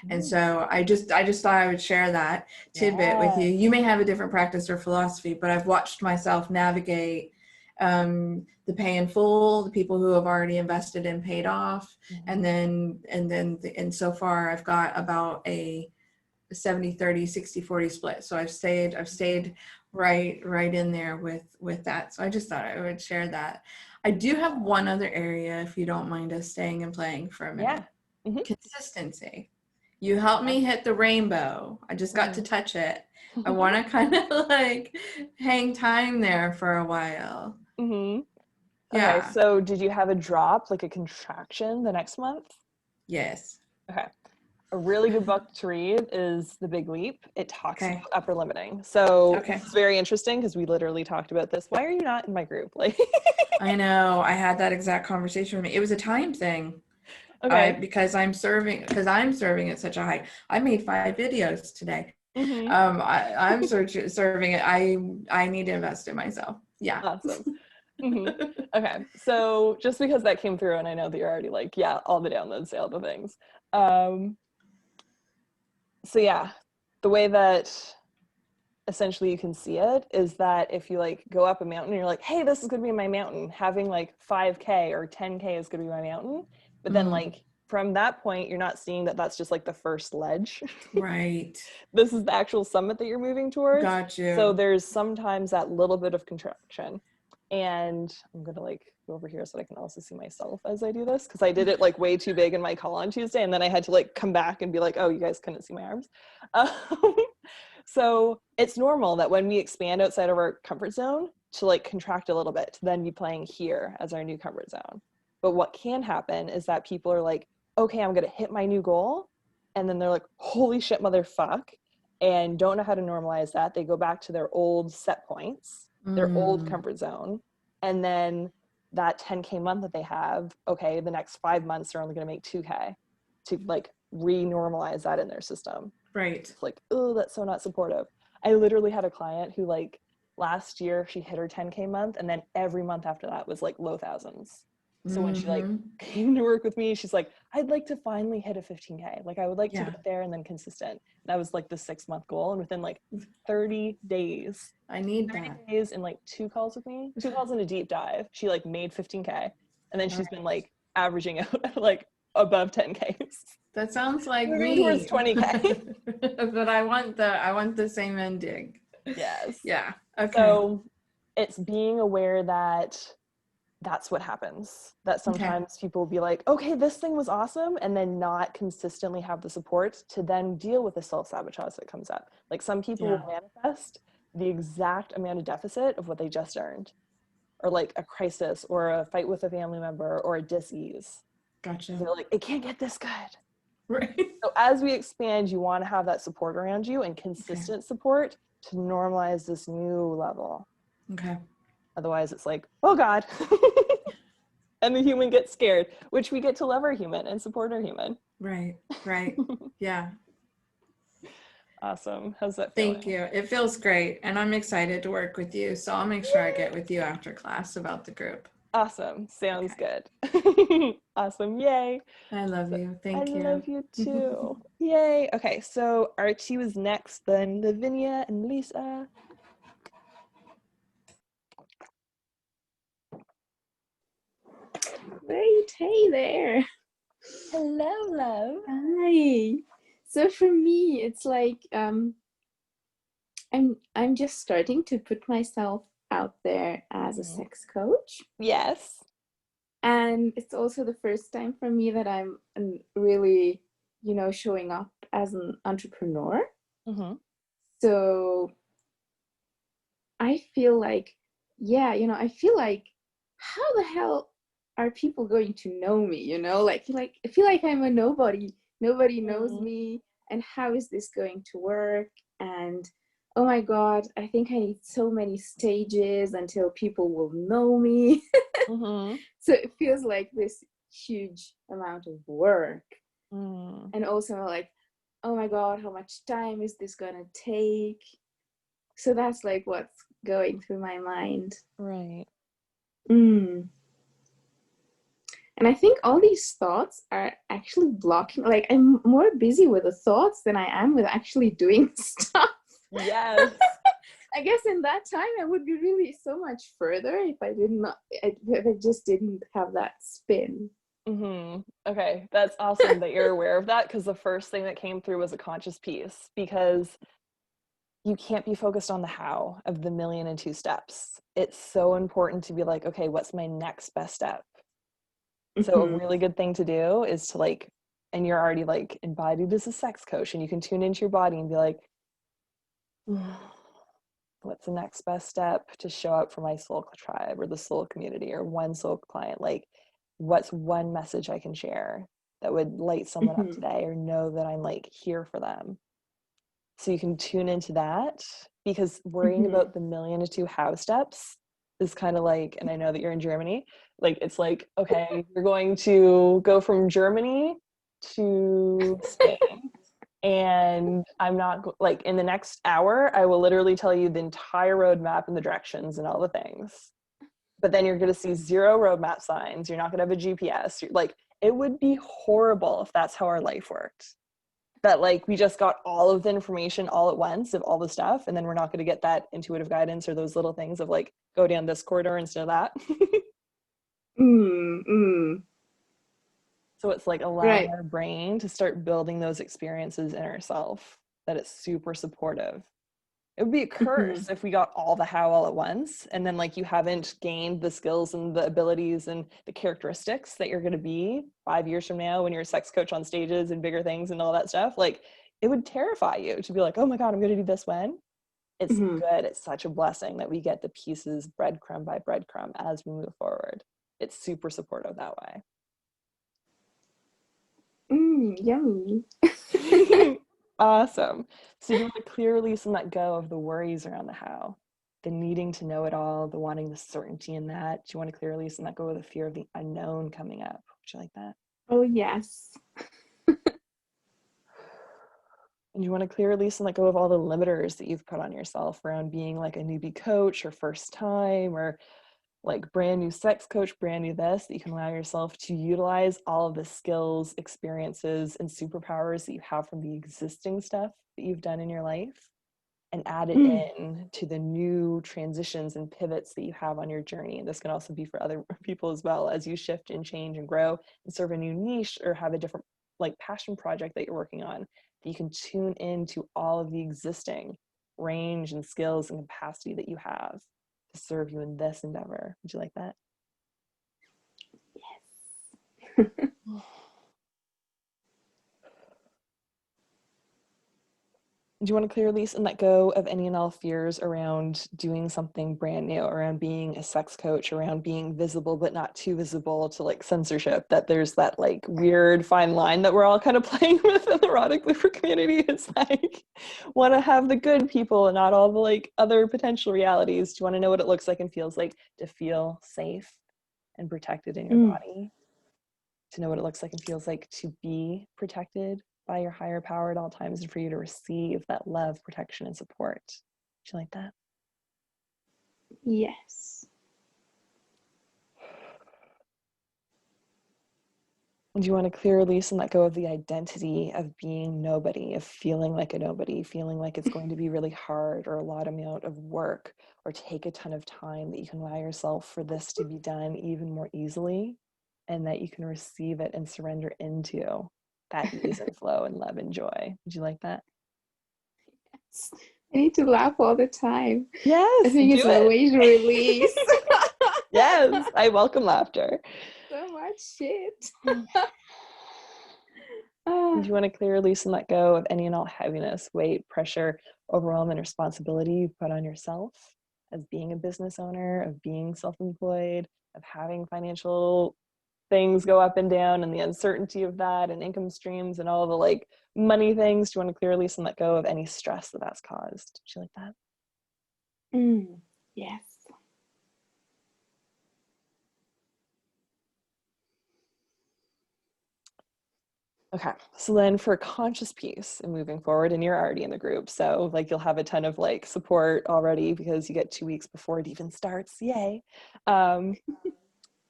And so I just thought I would share that tidbit with you. You may have a different practice or philosophy, but I've watched myself navigate the pay in full, the people who have already invested and paid off. Mm-hmm. And so far I've got about a 70-30, 60-40 split. So I've stayed right in there with that. So I just thought I would share that. I do have one other area, if you don't mind us staying and playing for a minute. Yeah. Mm-hmm. Consistency. You helped me hit the rainbow. I just got to touch it. I want to kind of like hang time there for a while. Mm-hmm. Yeah. Okay, so did you have a drop, like a contraction the next month? Yes. Okay. A really good book to read is The Big Leap. It talks about upper limiting. So it's very interesting because we literally talked about this. Why are you not in my group? Like I know. I had that exact conversation with me. It was a time thing. Okay. Because I'm serving at such a high. I made 5 videos today. Mm-hmm. I'm serving it. I need to invest in myself. Yeah. Awesome. Mm-hmm. Okay. So just because that came through, and I know that you're already like, yeah, all the downloads, say all the things. So yeah, the way that essentially you can see it is that if you like go up a mountain and you're like, hey, this is going to be my mountain, having like 5K or 10K is going to be my mountain. But then like from that point, you're not seeing that that's just like the first ledge. Right. This is the actual summit that you're moving towards. Got you. So there's sometimes that little bit of contraction. And I'm going to like go over here so I can also see myself as I do this, because I did it like way too big in my call on Tuesday. And then I had to like come back and be like, oh, you guys couldn't see my arms. So it's normal that when we expand outside of our comfort zone to like contract a little bit, to then be playing here as our new comfort zone. But what can happen is that people are like, okay, I'm going to hit my new goal. And then they're like, holy shit, motherfuck. And don't know how to normalize that. They go back to their old set points, their old comfort zone. And then that 10K month that they have, okay, the next 5 months are only going to make 2K to like re-normalize that in their system. Right. It's like, oh, that's so not supportive. I literally had a client who like last year she hit her 10K month, and then every month after that was like low thousands. So when she like came to work with me, she's like, I'd like to finally hit a 15K. Like I would like to get there and then consistent. That was like the 6-month goal. And within like 30 days, I need 30 that. days and like 2 calls with me, 2 calls in a deep dive, she like made 15K. And then she's been like averaging out like above 10Ks. That sounds like Moving me. towards 20K. But I want the same ending. Yes. Yeah. Okay. So it's being aware that that's what happens. That sometimes people will be like, okay, this thing was awesome, and then not consistently have the support to then deal with the self-sabotage that comes up. Like some people will manifest the exact amount of deficit of what they just earned, or like a crisis or a fight with a family member or a dis-ease. Gotcha. They're like, it can't get this good. Right. So as we expand, you want to have that support around you and consistent support to normalize this new level. Okay. Otherwise it's like, oh God. And the human gets scared, which we get to love our human and support our human. Right. Yeah. Awesome. How's that feeling? Thank you. It feels great. And I'm excited to work with you. So I'll make sure I get with you after class about the group. Awesome. Sounds good. Awesome. Yay. I love you. Thank you. I love you too. Yay. Okay. So Archie was next, then Lavinia and Lisa. Great. Hey there. Hello, love. Hi. So for me, it's like I'm just starting to put myself out there as a sex coach. Yes. And it's also the first time for me that I'm really, showing up as an entrepreneur. Mm-hmm. So I feel like, I feel like, how the hell are people going to know me? Like I feel like I'm a nobody. Nobody knows me. And how is this going to work? And oh my God, I think I need so many stages until people will know me. Mm-hmm. So it feels like this huge amount of work. Mm. And also like, oh my God, how much time is this gonna take? So that's like what's going through my mind. Right. And I think all these thoughts are actually blocking, like I'm more busy with the thoughts than I am with actually doing stuff. Yes. I guess in that time I would be really so much further if I just didn't have that spin. Mm-hmm. Okay, that's awesome that you're aware of that, because the first thing that came through was a conscious piece, because you can't be focused on the how of the 1,000,002 steps. It's so important to be like, okay, what's my next best step? So a really good thing to do is to like, and you're already like embodied as a sex coach, and you can tune into your body and be like, what's the next best step to show up for my soul tribe or the soul community or one soul client? Like, what's one message I can share that would light someone up today, or know that I'm like here for them? So you can tune into that, because worrying about the 1,000,002 how steps is kind of like, and I know that you're in Germany, like it's like, okay, you're going to go from Germany to Spain, and I'm not like in the next hour I will literally tell you the entire roadmap and the directions and all the things, but then you're going to see 0 roadmap signs. You're not going to have a GPS. Like, it would be horrible if that's how our life worked, that like we just got all of the information all at once of all the stuff, and then we're not going to get that intuitive guidance or those little things of like, go down this corridor instead of that. So it's like allowing our brain to start building those experiences in ourselves, that it's super supportive. It would be a curse if we got all the how all at once, and then like you haven't gained the skills and the abilities and the characteristics that you're going to be 5 years from now when you're a sex coach on stages and bigger things and all that stuff. Like, it would terrify you to be like, oh my God, I'm going to do this when. It's good. It's such a blessing that we get the pieces breadcrumb by breadcrumb as we move forward. It's super supportive that way. Yummy. Awesome. So you want to clear, release, and let go of the worries around the how, the needing to know it all, the wanting the certainty in that. Do you want to clear, release, and let go of the fear of the unknown coming up? Would you like that? Oh, yes. And you want to clear, release, and let go of all the limiters that you've put on yourself around being like a newbie coach or first time, or like brand new sex coach, brand new this, that you can allow yourself to utilize all of the skills, experiences, and superpowers that you have from the existing stuff that you've done in your life, and add it in to the new transitions and pivots that you have on your journey. And this can also be for other people as well, as you shift and change and grow and serve a new niche or have a different like passion project that you're working on, that you can tune into all of the existing range and skills and capacity that you have to serve you in this endeavor. Would you like that? Yes. Do you want to clear, release, and let go of any and all fears around doing something brand new, around being a sex coach, around being visible but not too visible to like censorship? That there's that like weird fine line that we're all kind of playing with in the erotic liver community. It's like, want to have the good people and not all the like other potential realities. Do you want to know what it looks like and feels like to feel safe and protected in your body? To know what it looks like and feels like to be protected by your higher power at all times, and for you to receive that love, protection, and support. Would you like that? Yes. Do you want to clear, release, and let go of the identity of being nobody, of feeling like a nobody, feeling like it's going to be really hard or a lot amount of work or take a ton of time, that you can allow yourself for this to be done even more easily, and that you can receive it and surrender into that ease and flow and love and joy? Would you like that? Yes. I need to laugh all the time. Yes, I think it's a way to release. Yes, I welcome laughter. So much shit. Do you want to clear, release, and let go of any and all heaviness, weight, pressure, overwhelm, and responsibility you put on yourself as being a business owner, of being self-employed, of having financial things go up and down and the uncertainty of that and income streams and all the like money things? Do you want to clear, release, and let go of any stress that that's caused? Do you like that? Yes. Okay, so then for conscious peace and moving forward, and you're already in the group, so like you'll have a ton of like support already because you get 2 weeks before it even starts, yay.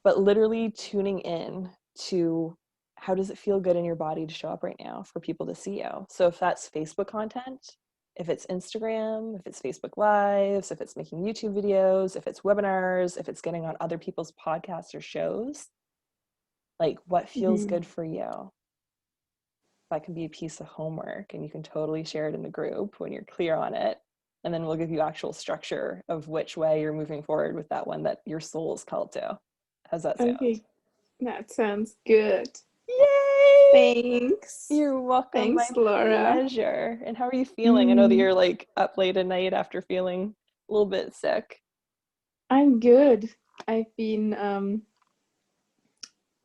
But literally tuning in to how does it feel good in your body to show up right now for people to see you. So if that's Facebook content, if it's Instagram, if it's Facebook Lives, if it's making YouTube videos, if it's webinars, if it's getting on other people's podcasts or shows, like what feels good for you? That can be a piece of homework, and you can totally share it in the group when you're clear on it. And then we'll give you actual structure of which way you're moving forward with that one that your soul is called to. How's that sound? Okay, that sounds good. Yay! Thanks. You're welcome. Thanks, My Laura. pleasure. And how are you feeling? I know that you're like up late at night after feeling a little bit sick. I'm good. I've been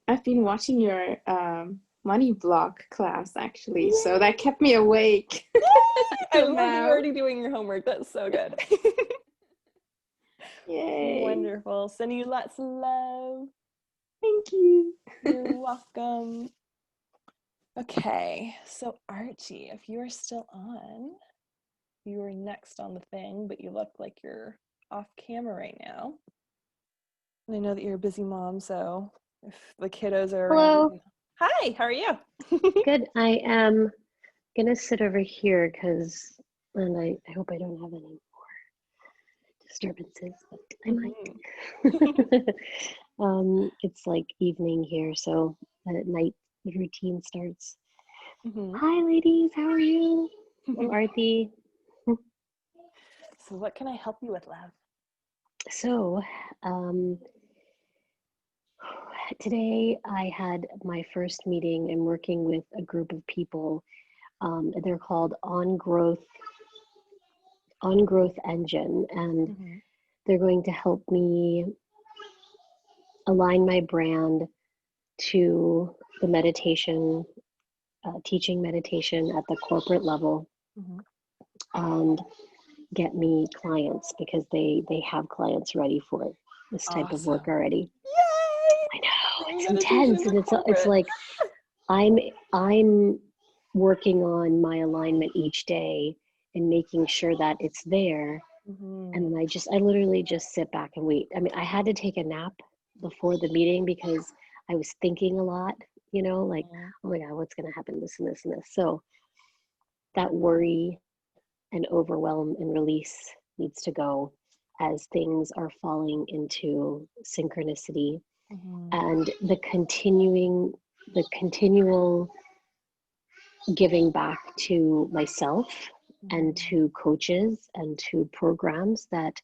watching your money block class actually. Yay. So that kept me awake. I love that you're already doing your homework. That's so good. Yay. Wonderful. Sending you lots of love. Thank you. You're welcome. Okay, so Archie, if you are still on, you are next on the thing, but you look like you're off camera right now. And I know that you're a busy mom, so if the kiddos are Hello. around. Hi, how are you? Good. I am gonna sit over here and I hope I don't have any more disturbances, but I might. It's like evening here, so the night routine starts. Hi ladies, how are you? I'm Arti. So what can I help you with, love? So today I had my first meeting. I'm working with a group of people. They're called On Growth Engine, and they're going to help me align my brand to the meditation, teaching meditation at the corporate level, and get me clients because they have clients ready for this type of work already. Yay! I know, it's intense, and it's like I'm working on my alignment each day and making sure that it's there. And then I literally just sit back and wait. I mean, I had to take a nap before the meeting because I was thinking a lot, like, oh my God, what's going to happen, this and this and this. So that worry and overwhelm and release needs to go as things are falling into synchronicity. And the continual giving back to myself and to coaches and to programs that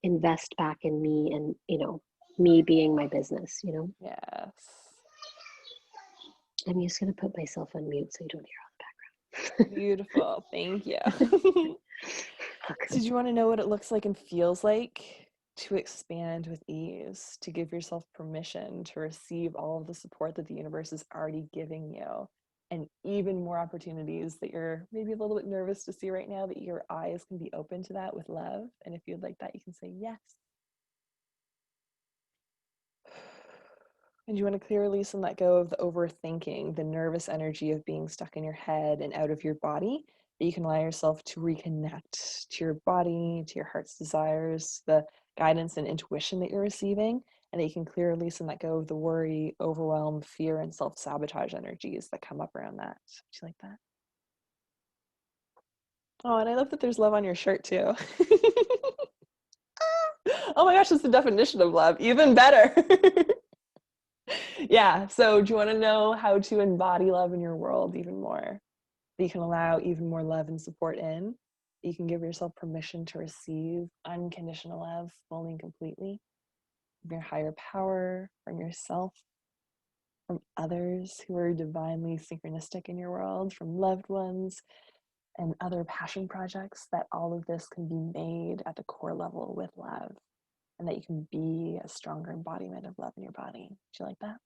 invest back in me, and me being my business. Yes. I'm just going to put myself on mute so you don't hear all the background. Beautiful. Thank you. So do you want to know what it looks like and feels like to expand with ease, to give yourself permission to receive all of the support that the universe is already giving you, and even more opportunities that you're maybe a little bit nervous to see right now, that your eyes can be open to that with love? And if you'd like that, you can say yes. And you want to clear, release, and let go of the overthinking, the nervous energy of being stuck in your head and out of your body, that you can allow yourself to reconnect to your body, to your heart's desires, the guidance and intuition that you're receiving, and that you can clear, release, and let go of the worry, overwhelm, fear, and self-sabotage energies that come up around that. Would you like that? Oh, and I love that there's love on your shirt too. Oh my gosh, that's the definition of love. Even better. Yeah, so do you want to know how to embody love in your world even more? That you can allow even more love and support in? That you can give yourself permission to receive unconditional love fully and completely from your higher power, from yourself, from others who are divinely synchronistic in your world, from loved ones and other passion projects, that all of this can be made at the core level with love, and that you can be a stronger embodiment of love in your body. Do you like that?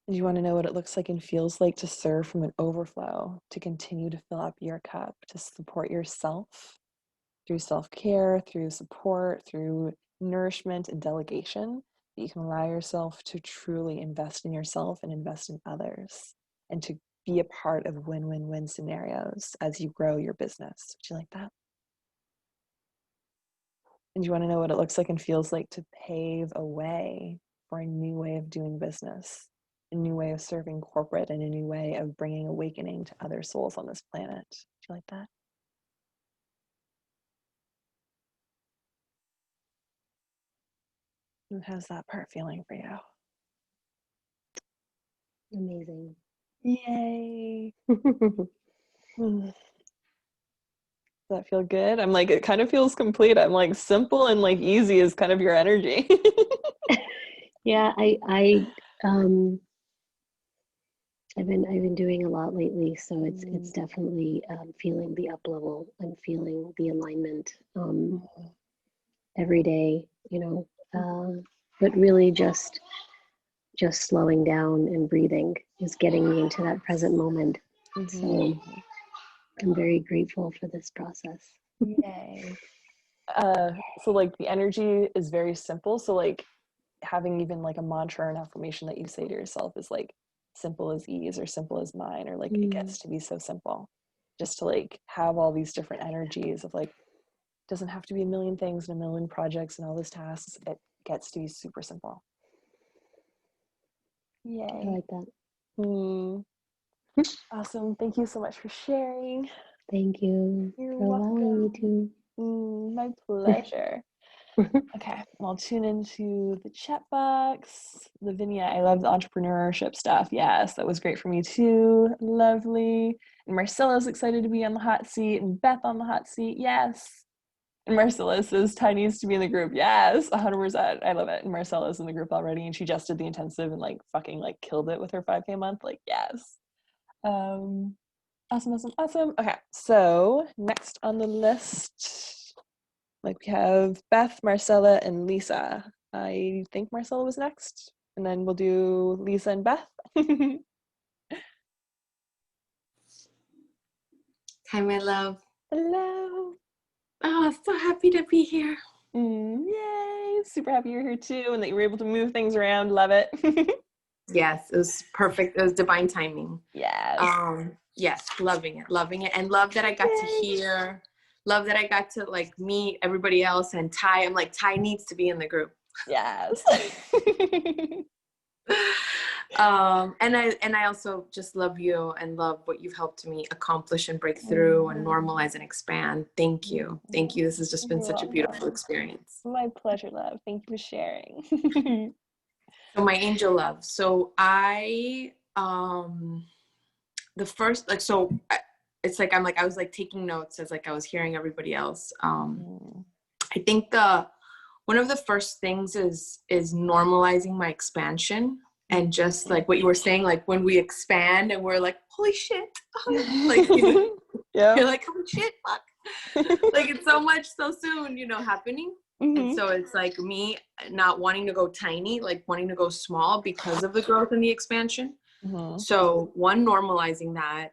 And you want to know what it looks like and feels like to serve from an overflow, to continue to fill up your cup, to support yourself through self-care, through support, through nourishment and delegation, that you can allow yourself to truly invest in yourself and invest in others, and to be a part of win-win-win scenarios as you grow your business. Would you like that? And you want to know what it looks like and feels like to pave a way for a new way of doing business, a new way of serving corporate, and a new way of bringing awakening to other souls on this planet. Do you like that? And how's that part feeling for you? Amazing. Yay. Does that feel good? I'm like, it kind of feels complete. I'm like, simple and like easy is kind of your energy. Yeah, I've been doing a lot lately, so it's definitely feeling the up level. I'm feeling the alignment every day, but really just slowing down and breathing is getting me into that present moment. So I'm very grateful for this process. Yay. So like the energy is very simple. So like having even like a mantra or an affirmation that you say to yourself is like simple as ease, or simple as mine, or like it gets to be so simple. Just to like have all these different energies of like, doesn't have to be a million things and a million projects and all those tasks. It gets to be super simple. Yay. I like that. Awesome. Thank you so much for sharing. Thank you You're for allowing me to. My pleasure. Okay, I'll tune into the chat box. Lavinia, I love the entrepreneurship stuff. Yes, that was great for me too. Lovely. And Marcella's excited to be on the hot seat, and Beth on the hot seat. Yes. And Marcella says Ty needs to be in the group. Yes, 100%. I love it. And Marcella's in the group already, and she just did the intensive and like fucking like killed it with her 5K month. Like, yes. Awesome. Okay, so next on the list, like we have Beth, Marcella, and Lisa. I think Marcella was next, and then we'll do Lisa and Beth. Hi, my love. Hello. Oh, so happy to be here. Yay! Super happy you're here too, and that you were able to move things around. Love it. Yes, it was perfect. It was divine timing. Yes. Yes, loving it, and love that I got to hear. Love that I got to like meet everybody else, and Ty. I'm like, Ty needs to be in the group. Yes. And I also just love you and love what you've helped me accomplish and break through and normalize and expand. Thank you. Thank you. This has just been You're such a beautiful welcome. experience. My pleasure, love. Thank you for sharing. So my angel love. So the first, like, so it's like, I was like taking notes as like I was hearing everybody else. I think one of the first things is normalizing my expansion. And just like what you were saying, like when we expand and we're like, holy shit, like, Yeah. you're like, holy shit, fuck. Like it's so much so soon, happening. And so it's like me not wanting to go tiny, like wanting to go small because of the growth and the expansion. So one, normalizing that,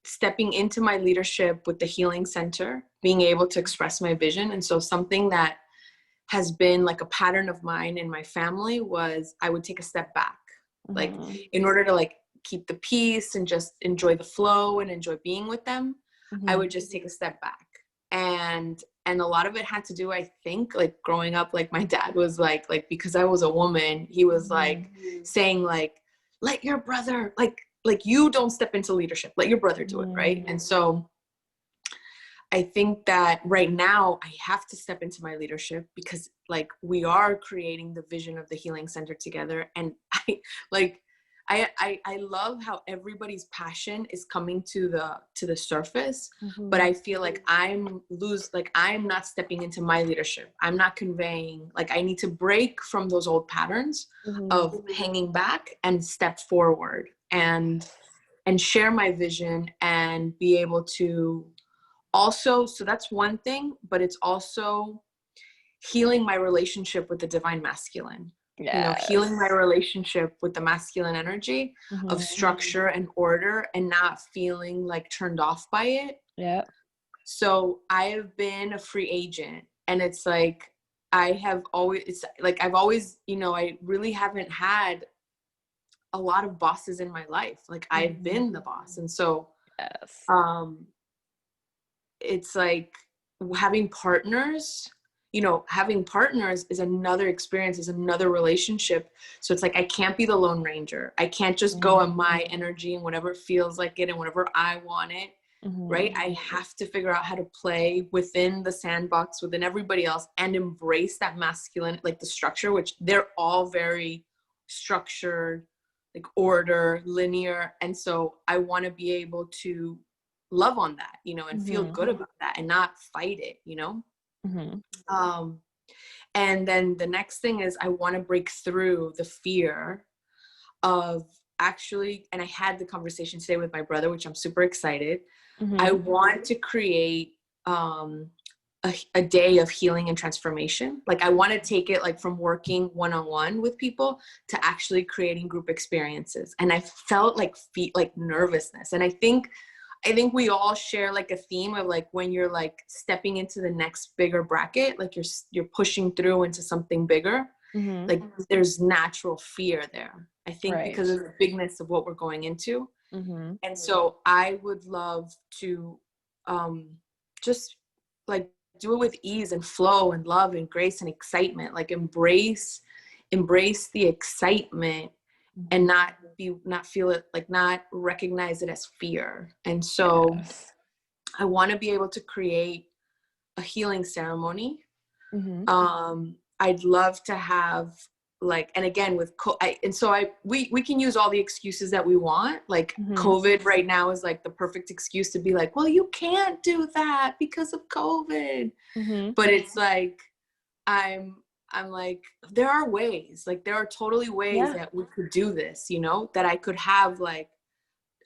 stepping into my leadership with the healing center, being able to express my vision. And so something that has been like a pattern of mine in my family was I would take a step back, like in order to like keep the peace and just enjoy the flow and enjoy being with them. I would just take a step back. And a lot of it had to do, I think, like growing up, like my dad was like because I was a woman, he was like saying like, let your brother, like you don't step into leadership, let your brother do it. Right. And so I think that right now I have to step into my leadership because like we are creating the vision of the healing center together. And I love how everybody's passion is coming to the surface, but I feel like I'm not stepping into my leadership. I'm not conveying, like I need to break from those old patterns of hanging back and step forward and share my vision and be able to also, so that's one thing, but it's also healing my relationship with the divine masculine. Healing my relationship with the masculine energy of structure and order and not feeling like turned off by it. Yeah. So I have been a free agent, and it's like I've always, I really haven't had a lot of bosses in my life. Like I've been the boss. And so, it's like having partners is another experience, is another relationship. So it's like, I can't be the Lone Ranger. I can't just go on my energy and whatever feels like it and whatever I want it. Right. I have to figure out how to play within the sandbox, within everybody else, and embrace that masculine, like the structure, which they're all very structured, like order, linear. And so I want to be able to love on that, and feel good about that and not fight it, and then the next thing is I want to break through the fear of actually, and I had the conversation today with my brother, which I'm super excited. I want to create a day of healing and transformation. Like I want to take it like from working one-on-one with people to actually creating group experiences. And I felt like nervousness. And I think we all share like a theme of like when you're like stepping into the next bigger bracket, like you're pushing through into something bigger, like there's natural fear there, I think, because of the bigness of what we're going into. And so I would love to just like do it with ease and flow and love and grace and excitement, like embrace the excitement and not feel it, like not recognize it as fear. And so I want to be able to create a healing ceremony. I'd love to have like, and again with we can use all the excuses that we want. Like COVID right now is like the perfect excuse to be like, well, you can't do that because of COVID. But it's like, I'm like, there are ways, like there are totally ways that we could do this, that I could have like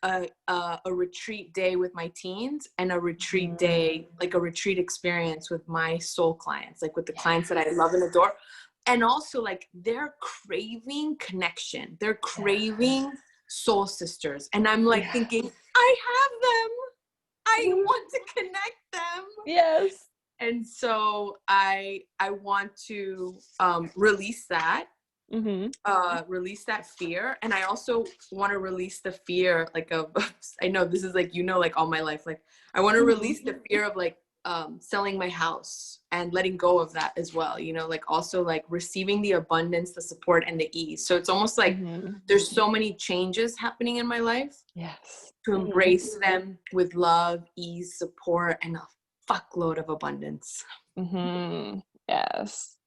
a retreat day with my teens and a retreat day, like a retreat experience with my soul clients, like with the clients that I love and adore. And also like they're craving connection. They're craving soul sisters. And I'm like thinking, I have them. I want to connect them. Yes. And so I want to release that, release that fear. And I also want to release the fear, like of, I know this is like, like all my life, like I want to release the fear of like selling my house and letting go of that as well, you know, like also like receiving the abundance, the support, and the ease. So it's almost like there's so many changes happening in my life. Yes. To embrace them with love, ease, support, and a fuckload of abundance. Yes.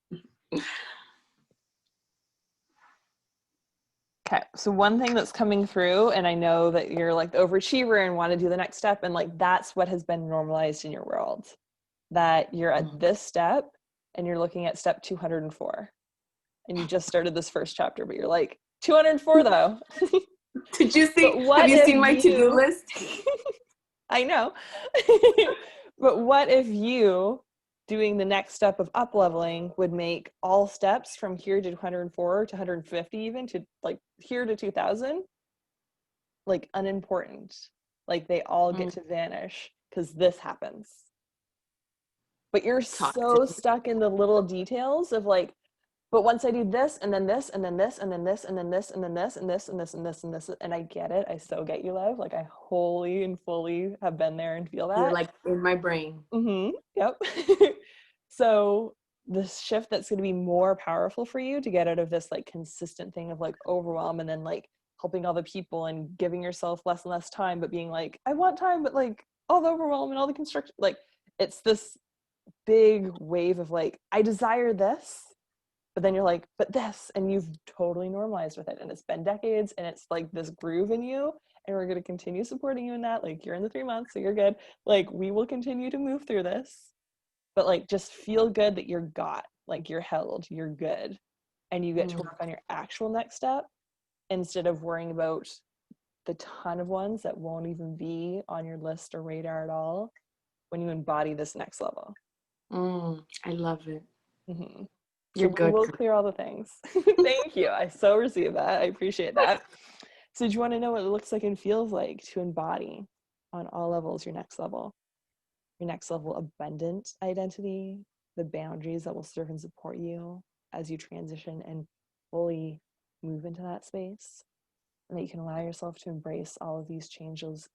Okay, so one thing that's coming through, and I know that you're like the overachiever and want to do the next step, and like that's what has been normalized in your world, that you're at this step and you're looking at step 204, and you just started this first chapter, but you're like 204 though. Did you see? Have you seen my to-do list? I know. But what if you doing the next step of up leveling would make all steps from here to 204 to 150, even to like here to 2000, like unimportant, like they all get to vanish because this happens. But you're so stuck in the little details of like, but once I do this and then this and then this and then this and then this and then this and this and this and this and this, and I get it, I so get you, love. Like I wholly and fully have been there and feel that. You're like in my brain. Yep. So the shift that's going to be more powerful for you to get out of this like consistent thing of like overwhelm and then like helping other people and giving yourself less and less time, but being like, I want time, but like all the overwhelm and all the construction, like it's this big wave of like, I desire this, but then you're like, but this, and you've totally normalized with it. And it's been decades and it's like this groove in you, and we're going to continue supporting you in that. Like you're in the 3 months, so you're good. Like we will continue to move through this, but like just feel good that you're like you're held, you're good. And you get to work on your actual next step instead of worrying about the ton of ones that won't even be on your list or radar at all when you embody this next level. I love it. You're good. We'll clear all the things. Thank you. I so receive that. I appreciate that. So do you want to know what it looks like and feels like to embody on all levels your next level abundant identity, the boundaries that will serve and support you as you transition and fully move into that space, and that you can allow yourself to embrace all of these changes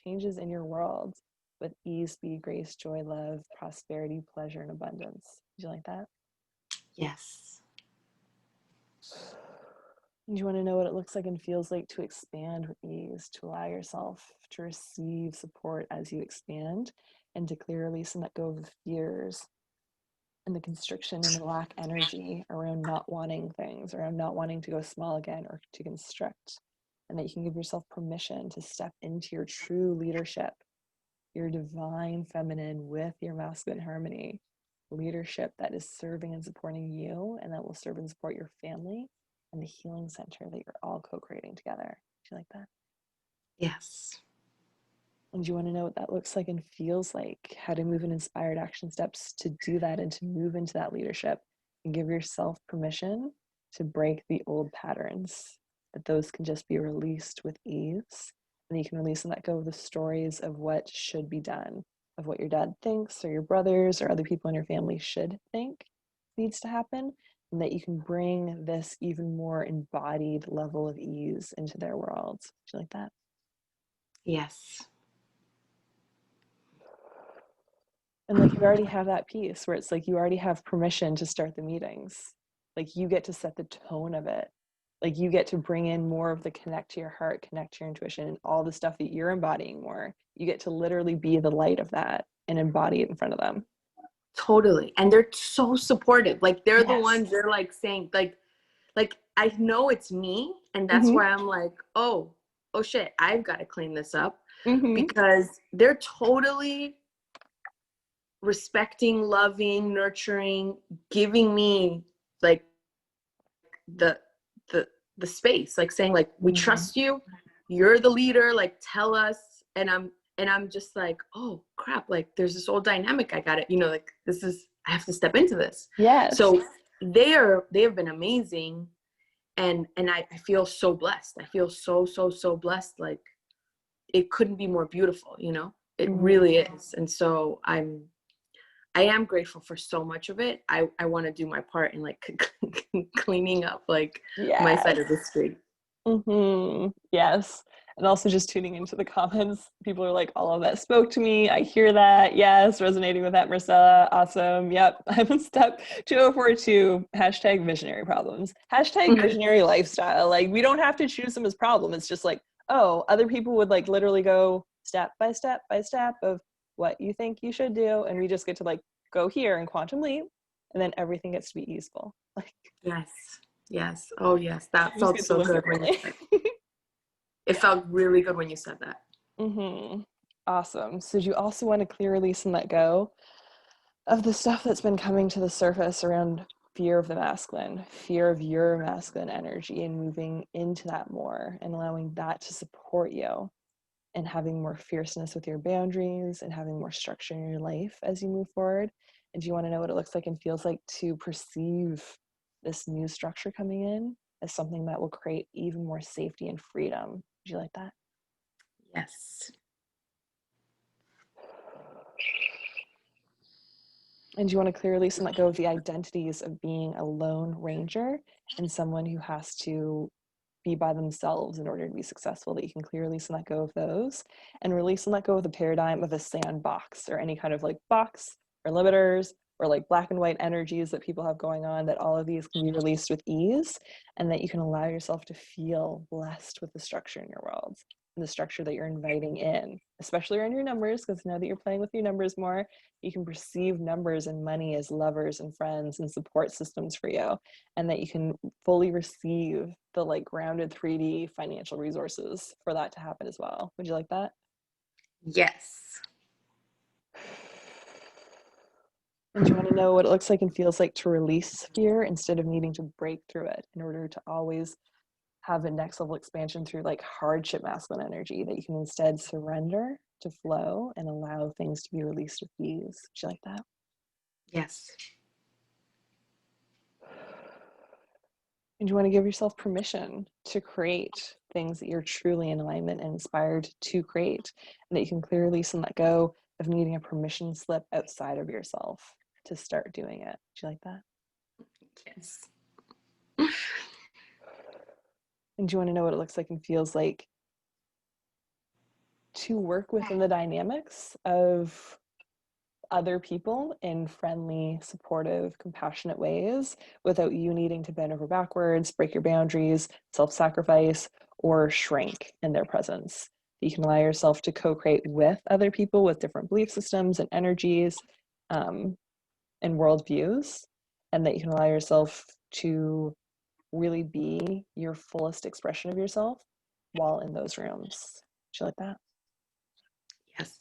in your world with ease, speed, grace, joy, love, prosperity, pleasure, and abundance. Did you like that? Yes. Do you want to know what it looks like and feels like to expand with ease, to allow yourself to receive support as you expand, and to clear, release, and let go of the fears and the constriction and the lack energy around not wanting things, around not wanting to go small again or to constrict, and that you can give yourself permission to step into your true leadership, your divine feminine with your masculine harmony, leadership that is serving and supporting you, and that will serve and support your family and the healing center that you're all co-creating together. Do you like that? Yes. And do you want to know what that looks like and feels like, how to move in inspired action steps to do that and to move into that leadership and give yourself permission to break the old patterns, that those can just be released with ease, and you can release and let go of the stories of what should be done, of what your dad thinks or your brothers or other people in your family should think needs to happen, and that you can bring this even more embodied level of ease into their world. Do you like that? Yes. And like you already have that piece where it's like you already have permission to start the meetings. Like you get to set the tone of it. Like you get to bring in more of the connect to your heart, connect to your intuition, and all the stuff that you're embodying more. You get to literally be the light of that and embody it in front of them. Totally. And they're so supportive. Like they're the ones, they're like saying like I know it's me, and that's why I'm like, oh shit, I've got to clean this up, because they're totally respecting, loving, nurturing, giving me like the space, like saying like, we trust you, you're the leader, like tell us. And I'm just like, oh crap, like there's this whole dynamic, I got it, you know, like I have to step into this. So they have been amazing, and I feel so blessed. I feel so blessed. Like it couldn't be more beautiful, you know. It really is. And so I am grateful for so much of it. I want to do my part in like cleaning up like my side of the street. Yes. And also just tuning into the comments, people are like, all of that spoke to me. I hear that. Yes, resonating with that, Marcella. Awesome. Yep. I'm in step 2042, hashtag visionary problems, hashtag visionary lifestyle. Like, we don't have to choose them as problem. It's just like, oh, other people would like literally go step by step by step of what you think you should do. And we just get to like go here and quantum leap, and then everything gets to be easeful. Like, Yes. Yes. Oh, yes. That you just felt get to so live good when you differently. said it. It felt really good when you said that. Awesome. So do you also want to clear, release, and let go of the stuff that's been coming to the surface around fear of the masculine, fear of your masculine energy, and moving into that more and allowing that to support you and having more fierceness with your boundaries and having more structure in your life as you move forward? And do you want to know what it looks like and feels like to perceive this new structure coming in as something that will create even more safety and freedom? Would you like that? Yes. And you want to clear, release, and let go of the identities of being a lone ranger and someone who has to be by themselves in order to be successful, that you can clear, release, and let go of those, and release and let go of the paradigm of a sandbox or any kind of like box or limiters or like black and white energies that people have going on, that all of these can be released with ease, and that you can allow yourself to feel blessed with the structure in your world and the structure that you're inviting in, especially around your numbers, because now that you're playing with your numbers more, you can perceive numbers and money as lovers and friends and support systems for you, and that you can fully receive the like grounded 3D financial resources for that to happen as well. Would you like that? Yes. And do you want to know what it looks like and feels like to release fear instead of needing to break through it in order to always have a next level expansion through like hardship masculine energy, that you can instead surrender to flow and allow things to be released with ease? Would you like that? Yes. And you want to give yourself permission to create things that you're truly in alignment and inspired to create, and that you can clearly release and let go of needing a permission slip outside of yourself to start doing it. Do you like that? Yes. And do you want to know what it looks like and feels like to work within the dynamics of other people in friendly, supportive, compassionate ways without you needing to bend over backwards, break your boundaries, self-sacrifice, or shrink in their presence? You can allow yourself to co-create with other people with different belief systems and energies and worldviews, and that you can allow yourself to really be your fullest expression of yourself while in those rooms. Do you like that? Yes.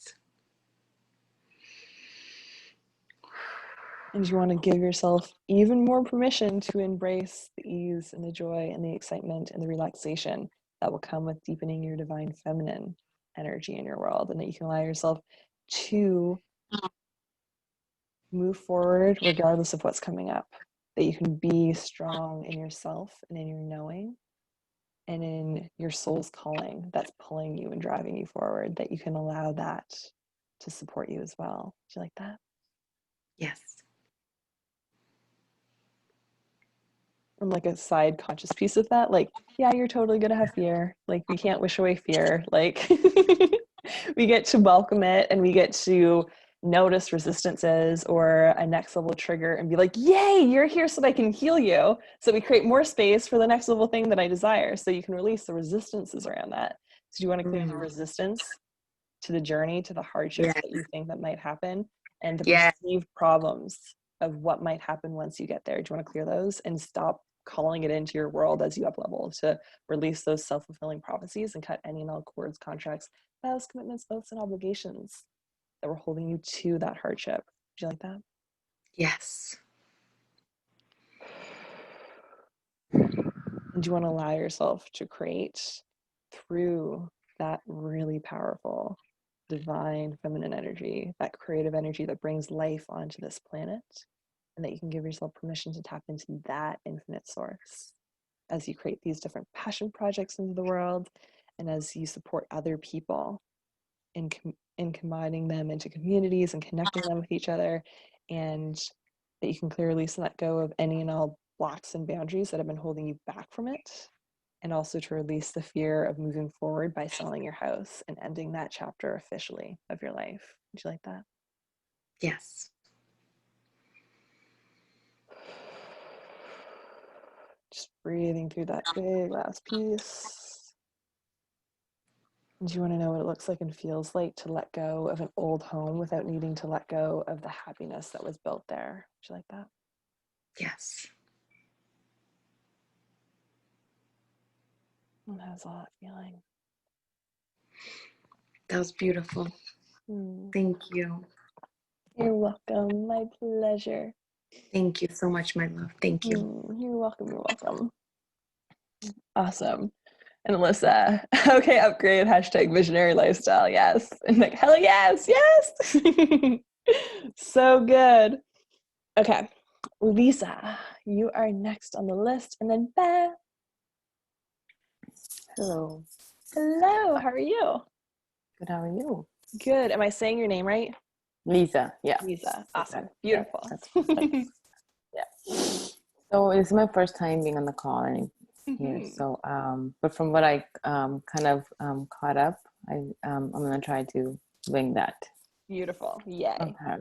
And you want to give yourself even more permission to embrace the ease and the joy and the excitement and the relaxation that will come with deepening your divine feminine energy in your world, and that you can allow yourself to move forward regardless of what's coming up, that you can be strong in yourself and in your knowing and in your soul's calling that's pulling you and driving you forward, that you can allow that to support you as well. Do you like that? Yes. And like a side conscious piece of that, like, yeah, you're totally gonna have fear. Like, we can't wish away fear. Like, we get to welcome it, and we get to notice resistances or a next level trigger and be like, yay, you're here so that I can heal you. So we create more space for the next level thing that I desire. So you can release the resistances around that. So you want to clear the resistance to the journey, to the hardships that you think that might happen, and the perceived problems of what might happen once you get there. Do you want to clear those and stop calling it into your world as you up level, to release those self-fulfilling prophecies and cut any and all cords, contracts, vows, commitments, oaths, and obligations that were holding you to that hardship? Do you like that? Yes. And you want to allow yourself to create through that really powerful divine feminine energy, that creative energy that brings life onto this planet, and that you can give yourself permission to tap into that infinite source as you create these different passion projects into the world, and as you support other people in combining them into communities and connecting them with each other, and that you can clearly let go of any and all blocks and boundaries that have been holding you back from it, and also to release the fear of moving forward by selling your house and ending that chapter officially of your life. Would you like that? Yes. Just breathing through that big last piece. Do you want to know what it looks like and feels like to let go of an old home without needing to let go of the happiness that was built there? Would you like that? Yes. And how's all that feeling? That was beautiful. Thank you. You're welcome. My pleasure. Thank you so much, my love. Thank you. You're welcome. You're welcome. Awesome. And Alyssa, okay, upgrade, hashtag visionary lifestyle. Yes. And like, hell yes, yes. So good. Okay. Lisa, you are next on the list. And then Beth. Hello. Hello, how are you? Good, how are you? Good. Am I saying your name right? Lisa, yeah. Lisa. Awesome. Yeah, Beautiful. that's perfect. Yeah. So it's my first time being on the call and here. So, but from what I kind of caught up, I'm gonna try to wing that. Beautiful. Yay. Okay.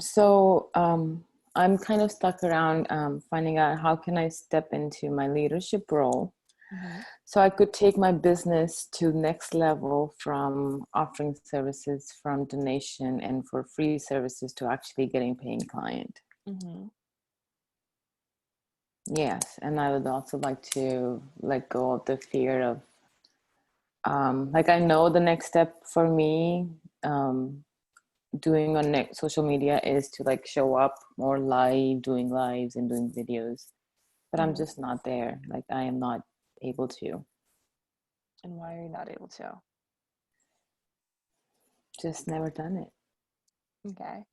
So I'm kind of stuck around finding out how can I step into my leadership role. So I could take my business to next level from offering services from donation and for free services to actually getting paying client. Yes, and I would also like to let go of the fear of, like I know the next step for me doing on social media is to like show up more live, doing lives and doing videos, but I'm just not there. Like I am not able to. And why are you not able to? Just never done it. Okay.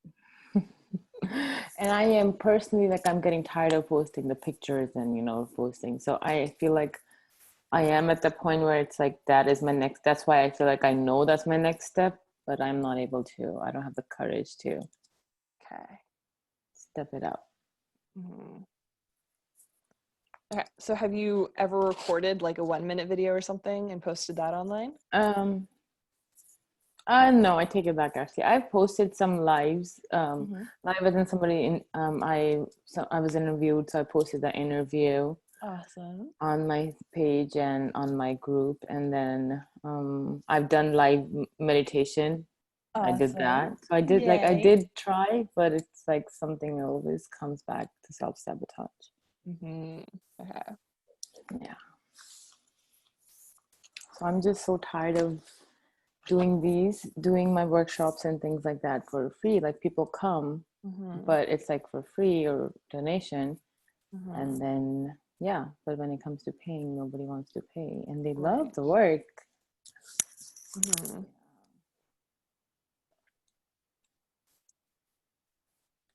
And I am personally like I'm getting tired of posting the pictures and posting. So I feel like I am at the point where it's like that is my next. That's why I feel like I know that's my next step, but I'm not able to. I don't have the courage to. Okay. Step it up. Okay. So have you ever recorded like a 1-minute video or something and posted that online? No, I take it back. Actually, I've posted some lives. Live wasn't somebody in. I was interviewed, so I posted that interview. Awesome. On my page and on my group, and then I've done live meditation. Awesome. I did that. So I did Yay. I did try, but it's like something always comes back to self-sabotage. Okay. Yeah. So I'm just so tired of doing my workshops and things like that for free. Like people come, but it's like for free or donation. And then, yeah, but when it comes to paying, nobody wants to pay. And they love the work.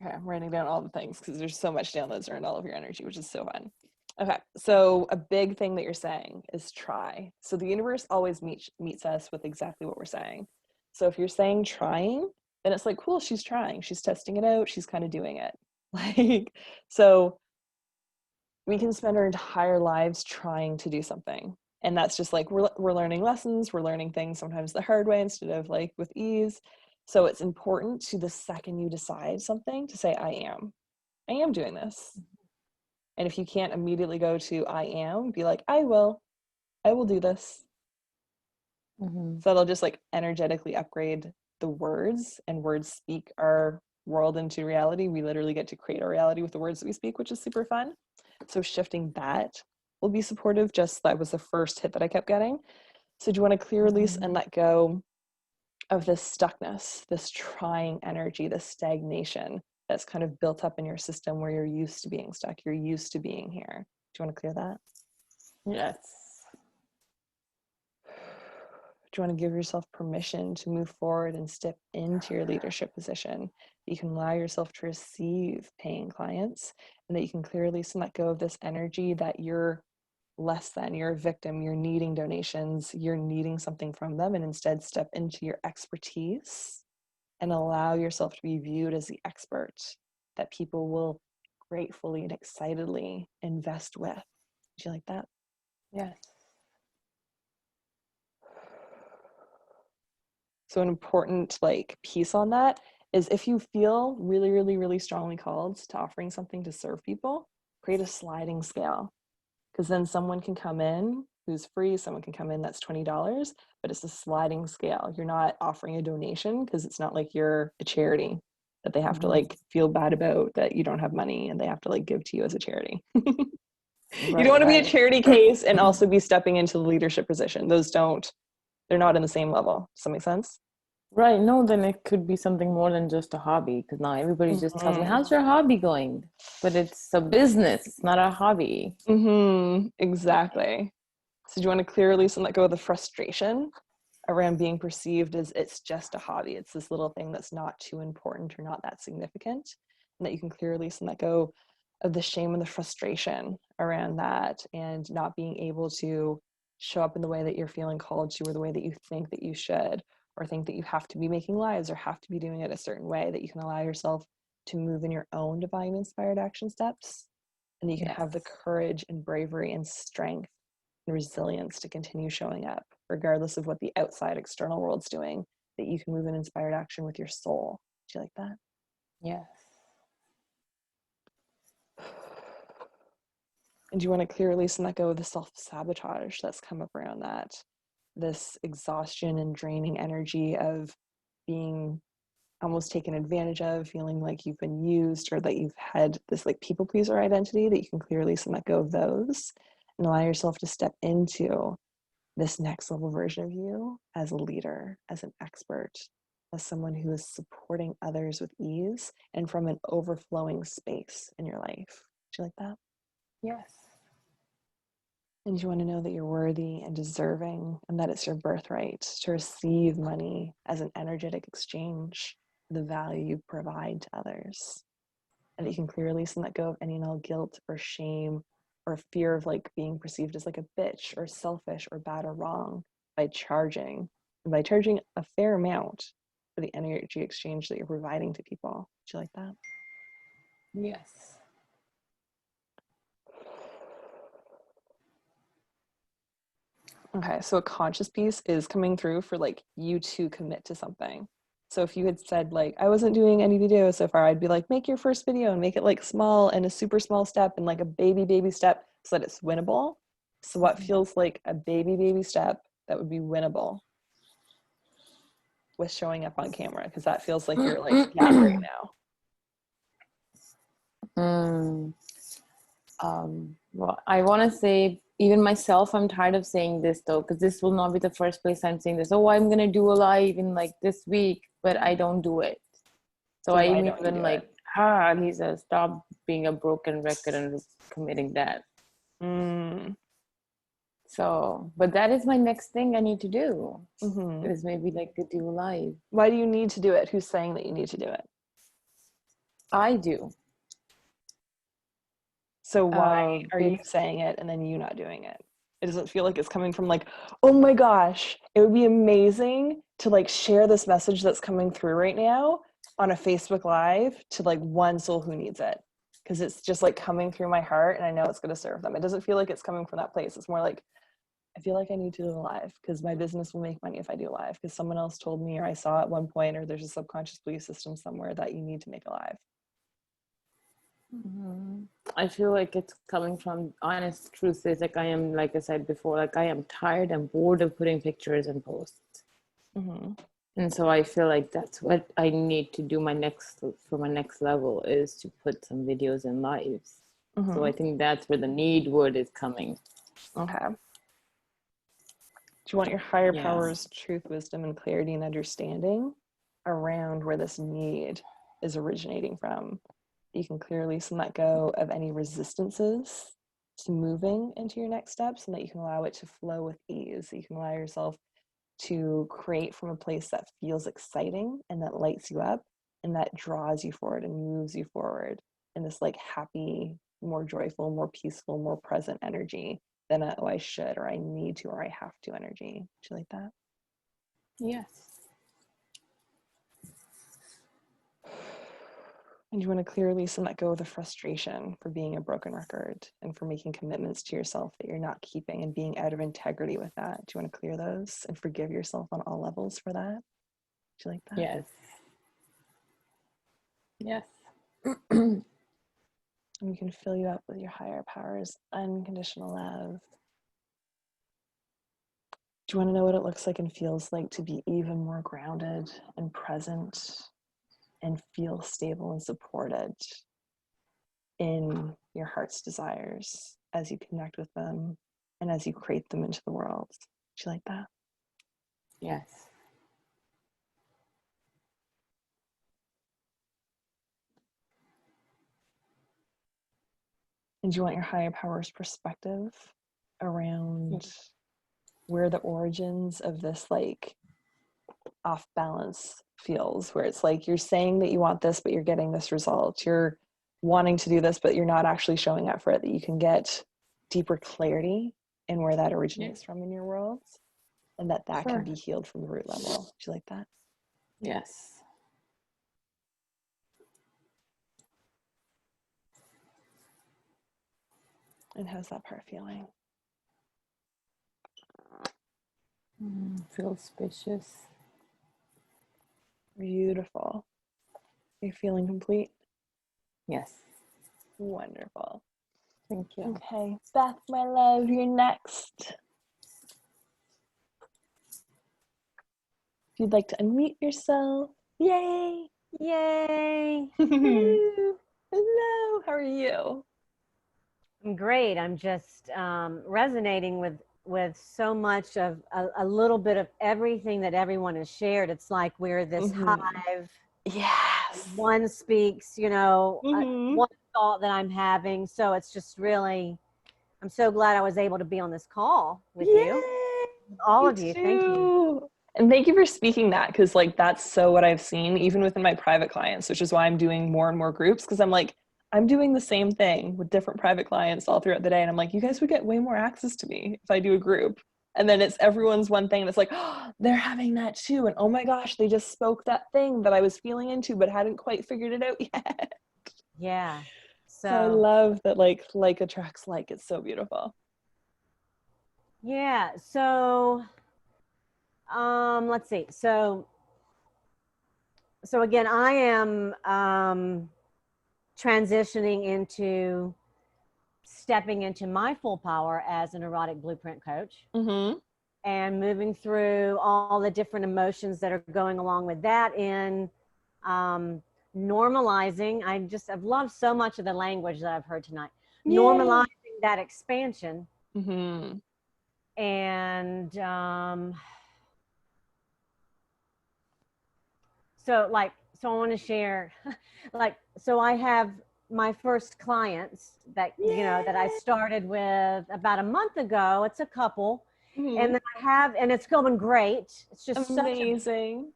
Okay, I'm writing down all the things because there's so much downloads around all of your energy, which is so fun. Okay, so a big thing that you're saying is try. So the universe always meets us with exactly what we're saying. So if you're saying trying, then it's like, cool, she's trying. She's testing it out. She's kind of doing it. Like, so we can spend our entire lives trying to do something. And that's just like, we're learning lessons. We're learning things sometimes the hard way instead of like with ease. So it's important to the second you decide something to say, I am doing this. And if you can't immediately go to I am, be like, I will do this. So that'll just like energetically upgrade the words, and words speak our world into reality. We literally get to create our reality with the words that we speak, which is super fun. So shifting that will be supportive. Just that was the first hit that I kept getting. So do you want to clear, release, and let go of this stuckness, this trying energy, this stagnation that's kind of built up in your system where you're used to being stuck, you're used to being here? Do you want to clear that? Yes. Do you want to give yourself permission to move forward and step into your leadership position? You can allow yourself to receive paying clients, and that you can clearly release and let go of this energy that you're less than, you're a victim, you're needing donations, you're needing something from them, and instead step into your expertise and allow yourself to be viewed as the expert that people will gratefully and excitedly invest with. Do you like that? Yes. So an important like piece on that is if you feel really, really, really strongly called to offering something to serve people, create a sliding scale. Because then someone can come in who's free, someone can come in that's $20, but it's a sliding scale. You're not offering a donation because it's not like you're a charity that they have to like feel bad about that you don't have money and they have to like give to you as a charity. You don't want to be a charity case and also be stepping into the leadership position. They're not in the same level. Does that make sense? Right. No, then it could be something more than just a hobby, because now everybody just tells me, how's your hobby going? But it's a business, it's not a hobby. Exactly. So do you want to clear, release, and let go of the frustration around being perceived as it's just a hobby? It's this little thing that's not too important or not that significant, and that you can clear, release, and let go of the shame and the frustration around that, and not being able to show up in the way that you're feeling called to, or the way that you think that you should, or think that you have to be making lives or have to be doing it a certain way, that you can allow yourself to move in your own divine inspired action steps, and you can have the courage and bravery and strength and resilience to continue showing up regardless of what the outside external world's doing, that you can move in inspired action with your soul. Do you like that? Yes. And do you want to clear, release, and let go of the self-sabotage that's come up around that, this exhaustion and draining energy of being almost taken advantage of, feeling like you've been used, or that you've had this like people pleaser identity, that you can clear, release, and let go of those and allow yourself to step into this next level version of you as a leader, as an expert, as someone who is supporting others with ease and from an overflowing space in your life. Do you like that? Yes. And you want to know that you're worthy and deserving, and that it's your birthright to receive money as an energetic exchange for the value you provide to others. And that you can clearly release and let go of any and all guilt or shame or fear of like being perceived as like a bitch or selfish or bad or wrong by charging a fair amount for the energy exchange that you're providing to people. Do you like that? Yes. Okay, so a conscious piece is coming through for like you to commit to something. So if you had said like, I wasn't doing any videos so far, I'd be like, make your first video and make it like small and a super small step and like a baby step so that it's winnable. So what feels like a baby step that would be winnable with showing up on camera? Because that feels like you're like gap right now. Well, I want to say, even myself, I'm tired of saying this though, because this will not be the first place I'm saying this. Oh, I'm going to do a live in like this week, but I don't do it. So I even like, Lisa, stop being a broken record and committing that. So, but that is my next thing I need to do. Is maybe like to do a live. Why do you need to do it? Who's saying that you need to do it? I do. So why are you saying it and then you not doing it? It doesn't feel like it's coming from like, oh my gosh, it would be amazing to like share this message that's coming through right now on a Facebook Live to like one soul who needs it. Because it's just like coming through my heart and I know it's going to serve them. It doesn't feel like it's coming from that place. It's more like, I feel like I need to do a live because my business will make money if I do a live, because someone else told me, or I saw at one point, or there's a subconscious belief system somewhere that you need to make a live. I feel like it's coming from honest truth. Is like I am, like I said before, like I am tired and bored of putting pictures and posts. And so I feel like that's what I need to do for my next level, is to put some videos and lives. So I think that's where the need word is coming. Okay. Do you want your higher powers, truth, wisdom, and clarity and understanding around where this need is originating from? You can clearly let go of any resistances to moving into your next steps, and that you can allow it to flow with ease. That you can allow yourself to create from a place that feels exciting and that lights you up and that draws you forward and moves you forward in this like happy, more joyful, more peaceful, more present energy than a, oh, I should, or I need to, or I have to energy. Do you like that? Yes. And you want to clear, release, and let go of the frustration for being a broken record and for making commitments to yourself that you're not keeping and being out of integrity with that. Do you want to clear those and forgive yourself on all levels for that? Do you like that? Yes. Yes. And we can fill you up with your higher power's unconditional love. Do you want to know what it looks like and feels like to be even more grounded and present and feel stable and supported in your heart's desires as you connect with them and as you create them into the world? Do you like that? Yes. And do you want your higher power's perspective around where the origins of this like off balance feels, where it's like you're saying that you want this, but you're getting this result. You're wanting to do this, but you're not actually showing up for it, that you can get deeper clarity in where that originates from in your world, and that can be healed from the root level. Do you like that? Yes. And how's that part feeling? Feel spacious. Beautiful. You're feeling complete? Yes. Wonderful. Thank you. Okay, Beth, my love, you're next. If you'd like to unmute yourself. Yay! Yay! Hello, how are you? I'm great. I'm just resonating with so much of a little bit of everything that everyone has shared. It's like we're this hive. Yes. One speaks, one thought that I'm having. So it's just really, I'm so glad I was able to be on this call with you. All of you. Thank you. And thank you for speaking that, because like that's so what I've seen even within my private clients, which is why I'm doing more and more groups, because I'm like, I'm doing the same thing with different private clients all throughout the day. And I'm like, you guys would get way more access to me if I do a group. And then it's everyone's one thing. And it's like, oh, they're having that too. And oh my gosh, they just spoke that thing that I was feeling into, but hadn't quite figured it out yet. Yeah. So I love that like attracts like. It's so beautiful. Yeah. So, let's see. So again, I am, transitioning into stepping into my full power as an erotic blueprint coach, and moving through all the different emotions that are going along with that in normalizing. I've loved so much of the language that I've heard tonight. Yay. Normalizing that expansion. And so I want to share, so I have my first clients that, that I started with about a month ago. It's a couple. And then and it's going great. It's just amazing.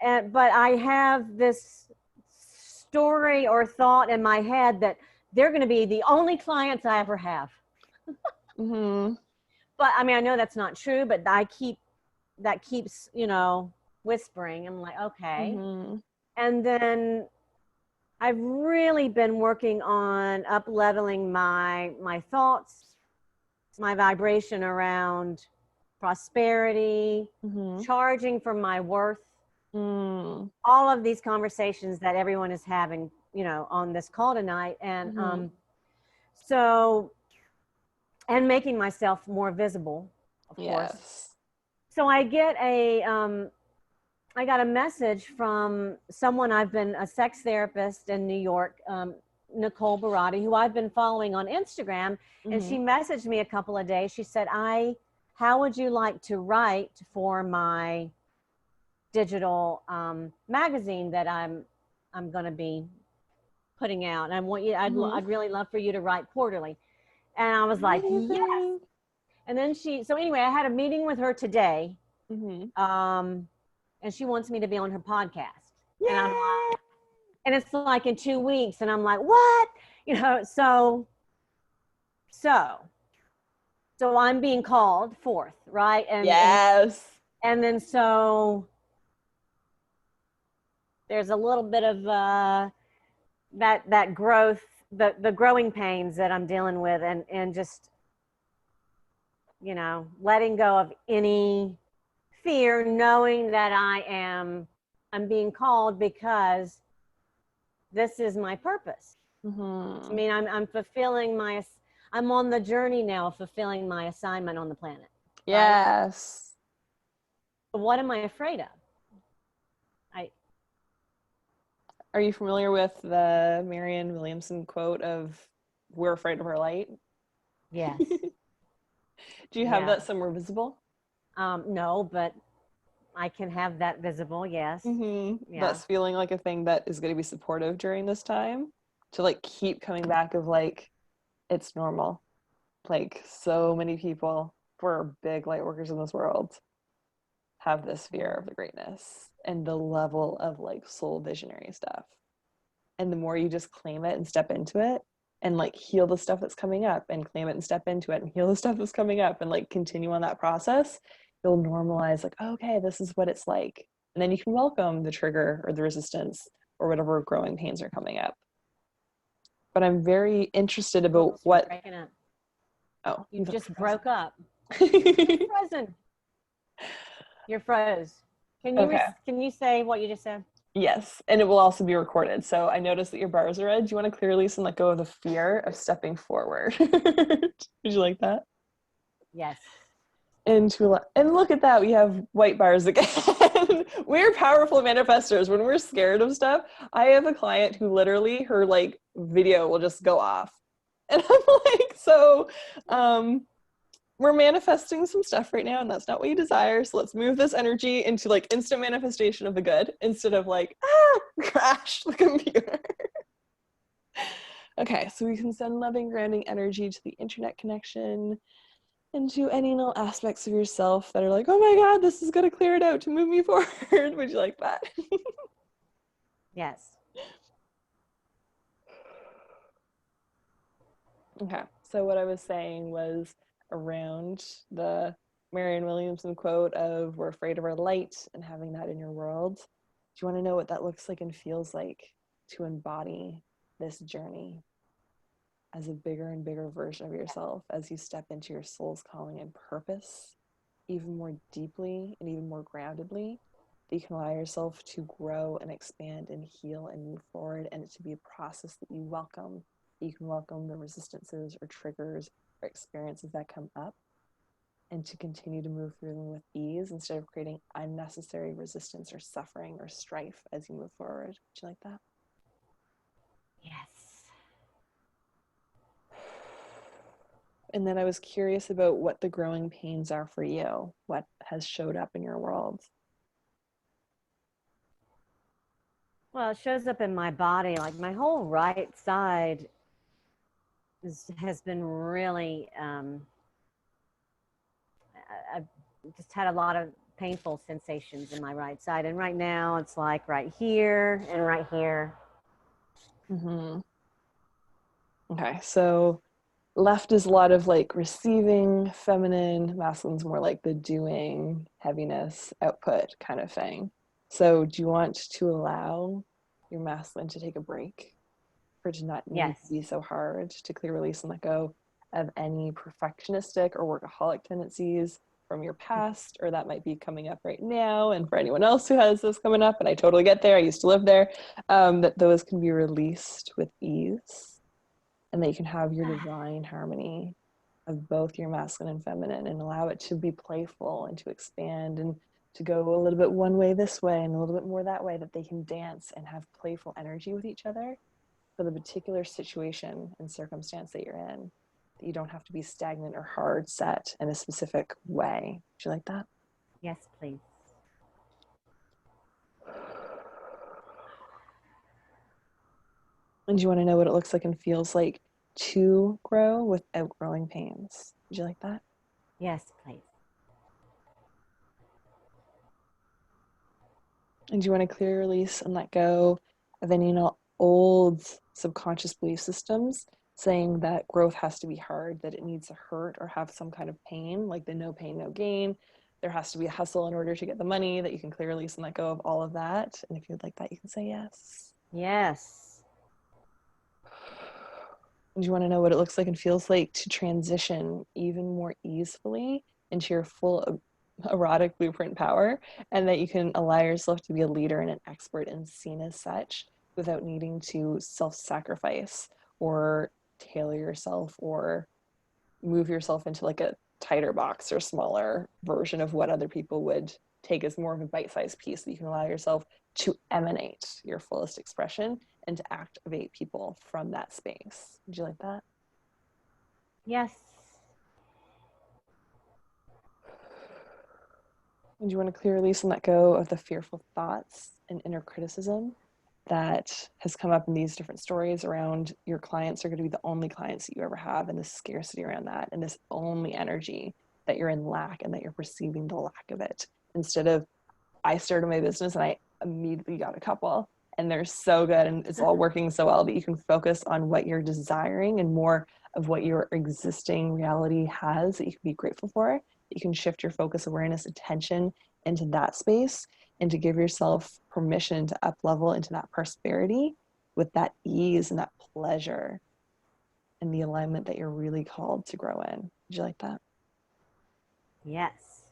But I have this story or thought in my head that they're going to be the only clients I ever have. But I mean, I know that's not true, but that keeps, whispering. I'm like, okay. And then I've really been working on up-leveling my thoughts, my vibration around prosperity, charging for my worth, all of these conversations that everyone is having, on this call tonight. And and making myself more visible, of course. So I got a message from someone I've been a sex therapist in New York, Nicole Barati, who I've been following on Instagram. And she messaged me a couple of days. She said, how would you like to write for my digital magazine that I'm going to be putting out? And I'd really love for you to write quarterly. And I was like, yes. And then so anyway, I had a meeting with her today. And she wants me to be on her podcast. Yay! And I'm like, and it's like in 2 weeks. And I'm like, what? So I'm being called forth, right? And yes. And then so there's a little bit of that growth, the growing pains that I'm dealing with, and just, you know, letting go of any fear, knowing that I'm being called because this is my purpose. I mean, I'm fulfilling I'm on the journey now of fulfilling my assignment on the planet. Yes. Right? What am I afraid of? Are you familiar with the Marianne Williamson quote of "We're afraid of our light"? Yes. Do you have that somewhere visible? No, but I can have that visible. Yes. Yeah. That's feeling like a thing that is going to be supportive during this time, to like keep coming back of like, it's normal. Like, so many people who are big light workers in this world have this fear of the greatness and the level of like soul visionary stuff. And the more you just claim it and step into it and like heal the stuff that's coming up and claim it and step into it and heal the stuff that's coming up and like continue on that process, you'll normalize like, oh, okay, this is what it's like. And then you can welcome the trigger or the resistance or whatever growing pains are coming up. But I'm very interested about what. Oh, you just broke up. You're frozen. You're froze. Can you say what you just said? Yes, and it will also be recorded. So I noticed that your bars are red. Do you want to clear, release, and let go of the fear of stepping forward? Would you like that? Yes. And look at that, we have white bars again. We're powerful manifestors. When we're scared of stuff, I have a client who literally her like video will just go off. And I'm like, so we're manifesting some stuff right now and that's not what you desire. So let's move this energy into like instant manifestation of the good instead of like, crash the computer. Okay, so we can send loving, grounding energy to the internet connection and to any and all aspects of yourself that are like, oh my God, this is going to clear it out to move me forward. Would you like that? Yes. Okay, so what I was saying was around the Marianne Williamson quote of we're afraid of our light and having that in your world. Do you want to know what that looks like and feels like to embody this journey as a bigger and bigger version of yourself as you step into your soul's calling and purpose even more deeply and even more groundedly, that you can allow yourself to grow and expand and heal and move forward, and it to be a process that you welcome. You can welcome the resistances or triggers or experiences that come up and to continue to move through them with ease instead of creating unnecessary resistance or suffering or strife as you move forward. Would you like that? Yes. And then I was curious about what the growing pains are for you. What has showed up in your world? Well, it shows up in my body. Like my whole right side has been really, I've just had a lot of painful sensations in my right side. And right now it's like right here and right here. Mm-hmm. Okay, so left is a lot of like receiving, feminine, masculine's more like the doing, heaviness, output kind of thing. So do you want to allow your masculine to take a break? For it to not need to be so hard, to clear, release, and let go of any perfectionistic or workaholic tendencies from your past, or that might be coming up right now. And for anyone else who has this coming up, and I totally get there, I used to live there, that those can be released with ease, and that you can have your divine harmony of both your masculine and feminine, and allow it to be playful and to expand and to go a little bit one way this way and a little bit more that way, that they can dance and have playful energy with each other for the particular situation and circumstance that you're in, that you don't have to be stagnant or hard set in a specific way. Would you like that? Yes, please. And do you want to know what it looks like and feels like to grow without growing pains? Would you like that? Yes, please. And do you want to clear, release, and let go of any old subconscious belief systems saying that growth has to be hard, that it needs to hurt or have some kind of pain, like the no pain, no gain. There has to be a hustle in order to get the money, that you can clear, release, and let go of all of that. And if you'd like that, you can say yes. Yes. Do you want to know what it looks like and feels like to transition even more easily into your full erotic blueprint power, and that you can allow yourself to be a leader and an expert and seen as such without needing to self-sacrifice or tailor yourself or move yourself into like a tighter box or smaller version of what other people would take as more of a bite-sized piece, that you can allow yourself to emanate your fullest expression and to activate people from that space. Would you like that? Yes. And you want to clear, release, and let go of the fearful thoughts and inner criticism that has come up in these different stories around your clients are going to be the only clients that you ever have, and this scarcity around that, and this only energy that you're in lack and that you're perceiving the lack of it. Instead of, I started my business and I immediately got a couple and they're so good and it's all working so well, that you can focus on what you're desiring and more of what your existing reality has that you can be grateful for. You can shift your focus, awareness, attention into that space, and to give yourself permission to up level into that prosperity with that ease and that pleasure and the alignment that you're really called to grow in. Would you like that? Yes.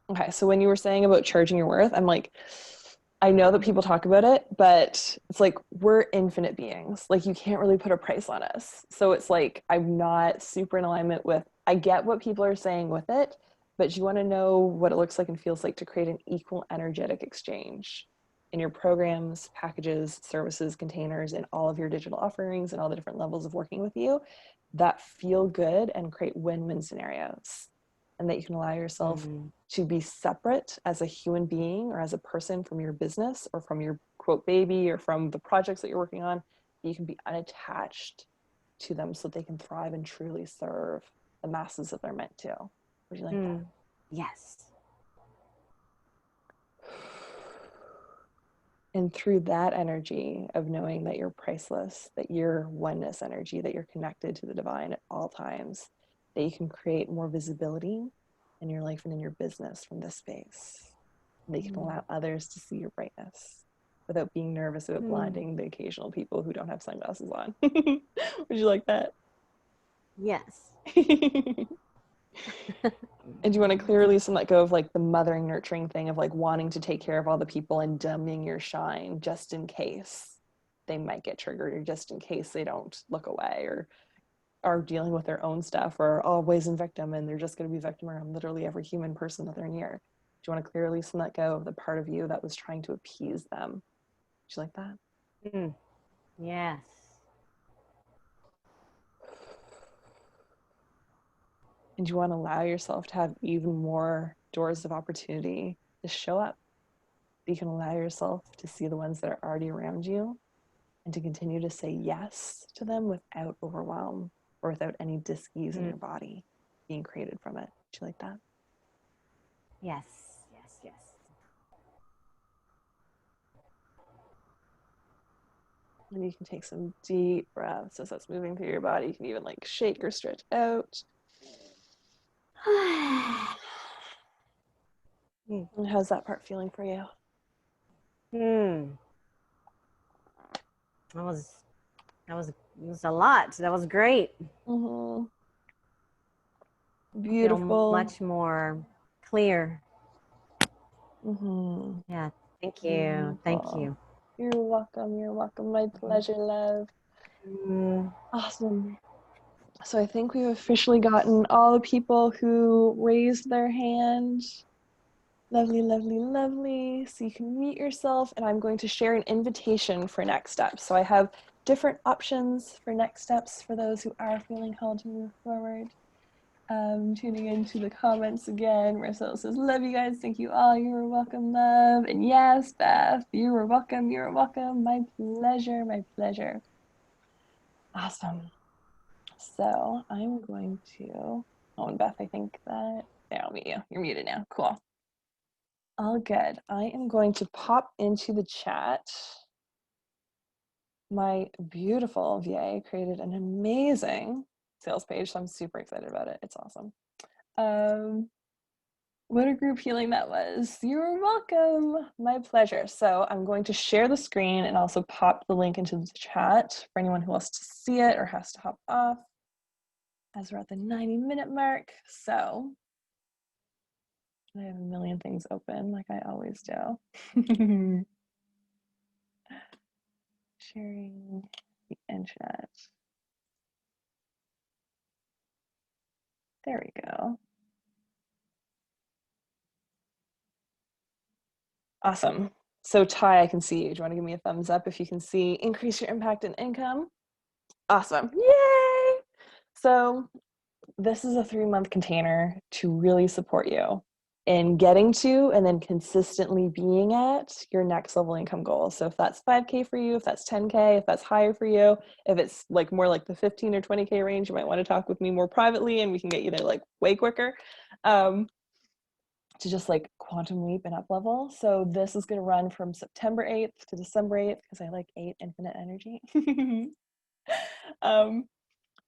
Okay, so when you were saying about charging your worth, I'm like, I know that people talk about it, but it's like, we're infinite beings. Like, you can't really put a price on us. So it's like, I'm not super in alignment with, I get what people are saying with it, but you want to know what it looks like and feels like to create an equal energetic exchange in your programs, packages, services, containers, and all of your digital offerings and all the different levels of working with you that feel good and create win-win scenarios. And that you can allow yourself to be separate as a human being or as a person from your business or from your quote baby or from the projects that you're working on. You can be unattached to them so they can thrive and truly serve the masses that they're meant to. Would you like that? Yes. And through that energy of knowing that you're priceless, that you're oneness energy, that you're connected to the divine at all times, that you can create more visibility in your life and in your business from this space. And that you can allow others to see your brightness without being nervous about blinding the occasional people who don't have sunglasses on. Would you like that? Yes. And do you want to clear, release, and let go of like the mothering, nurturing thing of like wanting to take care of all the people and dimming your shine just in case they might get triggered, or just in case they don't look away or are dealing with their own stuff, or always in victim and they're just going to be victim around literally every human person that they're near? Do you want to clear, release, and let go of the part of you that was trying to appease them? Would you like that? Yes. And you want to allow yourself to have even more doors of opportunity to show up. You can allow yourself to see the ones that are already around you and to continue to say yes to them without overwhelm or without any dis-ease in your body being created from it. Do you like that? Yes. Yes. Yes. And you can take some deep breaths as that's moving through your body. You can even like shake or stretch out. And how's that part feeling for you? That was a lot. That was great. Beautiful. Feel much more clear. Mm-hmm. Yeah. Thank you. Beautiful. Thank you. You're welcome. You're welcome. My pleasure, love. Awesome. So I think we've officially gotten all the people who raised their hand. Lovely, lovely, lovely. So you can mute yourself, and I'm going to share an invitation for next steps. So I have different options for next steps for those who are feeling called to move forward. Tuning into the comments again. Marcel says, love you guys. Thank you all. You are welcome, love. And yes, Beth, you are welcome. You are welcome. My pleasure. My pleasure. Awesome. So I'm going to, oh, and Beth, I think that, there, I'll mute you. You're muted now. Cool. All good. I am going to pop into the chat. My beautiful VA created an amazing sales page, so I'm super excited about it. It's awesome. What a group healing that was. You're welcome. My pleasure. So I'm going to share the screen and also pop the link into the chat for anyone who wants to see it or has to hop off, as we're at the 90-minute mark. So I have a million things open like I always do. Sharing the end chat. There we go. Awesome. So Ty, I can see you. Do you want to give me a thumbs up if you can see increase your impact and income? Awesome. Yay! So this is a 3-month container to really support you in getting to and then consistently being at your next level income goal. So if that's 5K for you, if that's 10K, if that's higher for you, if it's like more like the 15 or 20K range, you might want to talk with me more privately and we can get you there like way quicker. To just like quantum leap and up level. So this is going to run from September 8th to December 8th because I like 8 infinite energy. And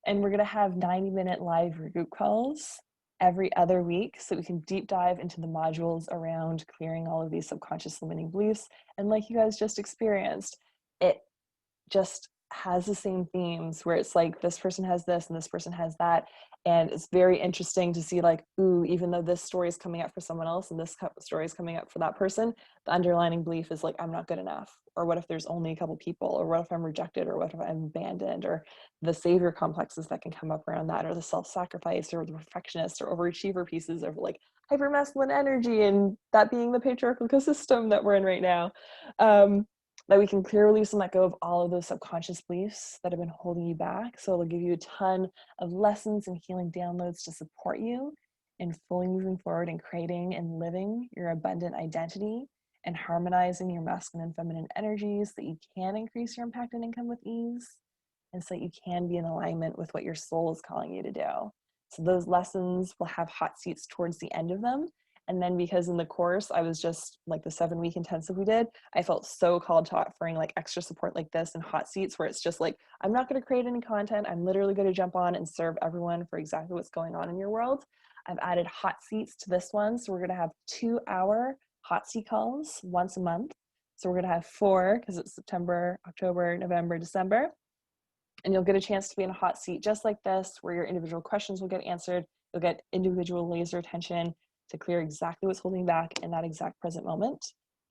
we're going to have 90-minute live group calls every other week so we can deep dive into the modules around clearing all of these subconscious limiting beliefs. And like you guys just experienced, it just has the same themes where it's like this person has this and this person has that, and it's very interesting to see like, ooh, even though this story is coming up for someone else and this story is coming up for that person, the underlying belief is like, I'm not good enough, or what if there's only a couple people, or what if I'm rejected, or what if I'm abandoned, or the savior complexes that can come up around that, or the self-sacrifice, or the perfectionist or overachiever pieces of like hyper masculine energy, and that being the patriarchal ecosystem that we're in right now. That we can clear, release, and let go of all of those subconscious beliefs that have been holding you back. So it'll give you a ton of lessons and healing downloads to support you in fully moving forward and creating and living your abundant identity and harmonizing your masculine and feminine energies so that you can increase your impact and income with ease, and so that you can be in alignment with what your soul is calling you to do. So those lessons will have hot seats towards the end of them. And then because in the course, I was just like the 7-week intensive we did, I felt so called to offering like extra support like this and hot seats where it's just like, I'm not going to create any content. I'm literally going to jump on and serve everyone for exactly what's going on in your world. I've added hot seats to this one. So we're going to have 2-hour hot seat calls once a month. So we're going to have 4 because it's September, October, November, December. And you'll get a chance to be in a hot seat just like this, where your individual questions will get answered. You'll get individual laser attention to clear exactly what's holding back in that exact present moment.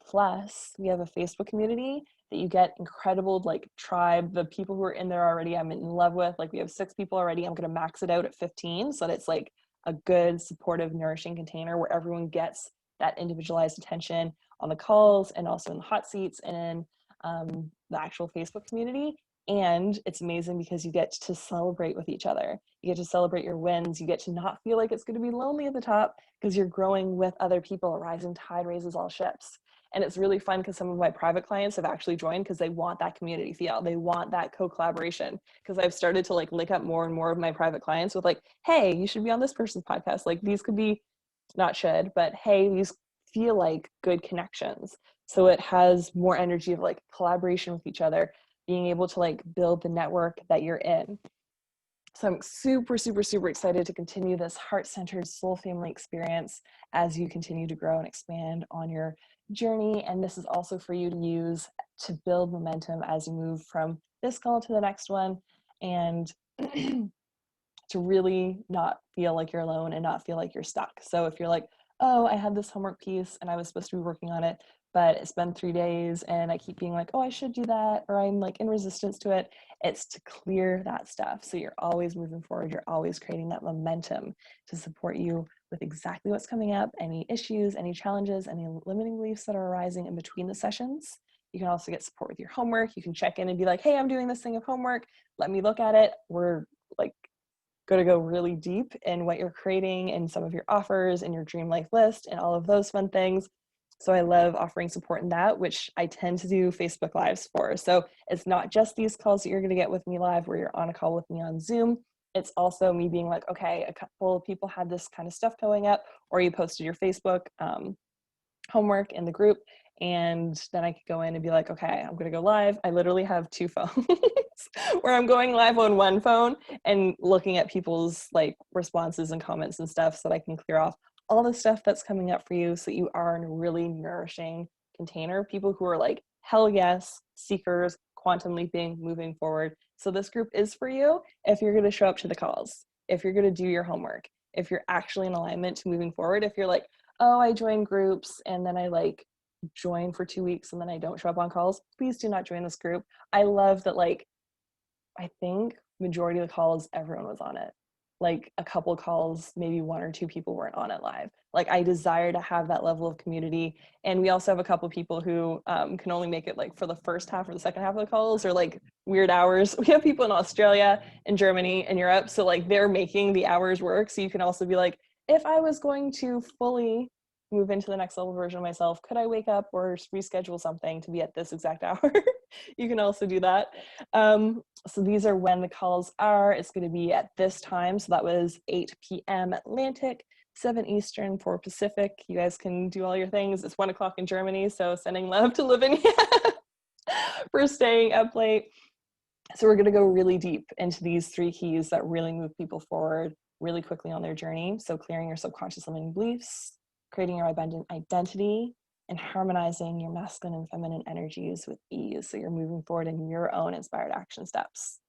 Plus, we have a Facebook community that you get incredible like tribe. The people who are in there already, I'm in love with. Like we have 6 people already. I'm going to max it out at 15 so that it's like a good, supportive, nourishing container where everyone gets that individualized attention on the calls and also in the hot seats and in the actual Facebook community. And it's amazing because you get to celebrate with each other. You get to celebrate your wins. You get to not feel like it's going to be lonely at the top because you're growing with other people. A rising tide raises all ships. And it's really fun because some of my private clients have actually joined because they want that community feel. They want that co-collaboration, because I've started to like link up more and more of my private clients with like, hey, you should be on this person's podcast. Like these could be, not should, but hey, these feel like good connections. So it has more energy of like collaboration with each other, being able to like build the network that you're in. So I'm super, super, super excited to continue this heart-centered soul family experience as you continue to grow and expand on your journey. And this is also for you to use to build momentum as you move from this call to the next one, and to really not feel like you're alone and not feel like you're stuck. So if you're like, oh, I had this homework piece and I was supposed to be working on it, but it's been 3 days and I keep being like, oh, I should do that, or I'm like in resistance to it, it's to clear that stuff. So you're always moving forward. You're always creating that momentum to support you with exactly what's coming up, any issues, any challenges, any limiting beliefs that are arising in between the sessions. You can also get support with your homework. You can check in and be like, hey, I'm doing this thing of homework. Let me look at it. We're like going to go really deep in what you're creating and some of your offers and your dream life list and all of those fun things. So I love offering support in that, which I tend to do Facebook Lives for. So it's not just these calls that you're going to get with me live where you're on a call with me on Zoom. It's also me being like, okay, a couple of people had this kind of stuff going up, or you posted your Facebook homework in the group, and then I could go in and be like, okay, I'm going to go live. I literally have 2 phones where I'm going live on one phone and looking at people's like responses and comments and stuff so that I can clear off all the stuff that's coming up for you so that you are in a really nourishing container of people who are like, hell yes, seekers, quantum leaping, moving forward. So this group is for you if you're going to show up to the calls, if you're going to do your homework, if you're actually in alignment to moving forward. If you're like, oh, I join groups and then I like join for 2 weeks and then I don't show up on calls, please do not join this group. I love that, like, I think majority of the calls, everyone was on it. Like a couple calls, maybe 1 or 2 people weren't on it live. Like I desire to have that level of community. And we also have a couple people who can only make it like for the first half or the second half of the calls, or like weird hours. We have people in Australia and Germany and Europe. So like they're making the hours work. So you can also be like, if I was going to fully move into the next level version of myself, could I wake up or reschedule something to be at this exact hour? You can also do that. So these are when the calls are. It's going to be at this time. So that was 8 p.m. Atlantic, 7 Eastern, 4 Pacific. You guys can do all your things. It's 1 o'clock in Germany. So sending love to Lavinia for staying up late. So we're going to go really deep into these 3 keys that really move people forward really quickly on their journey. So clearing your subconscious limiting beliefs, creating your abundant identity, and harmonizing your masculine and feminine energies with ease. So you're moving forward in your own inspired action steps.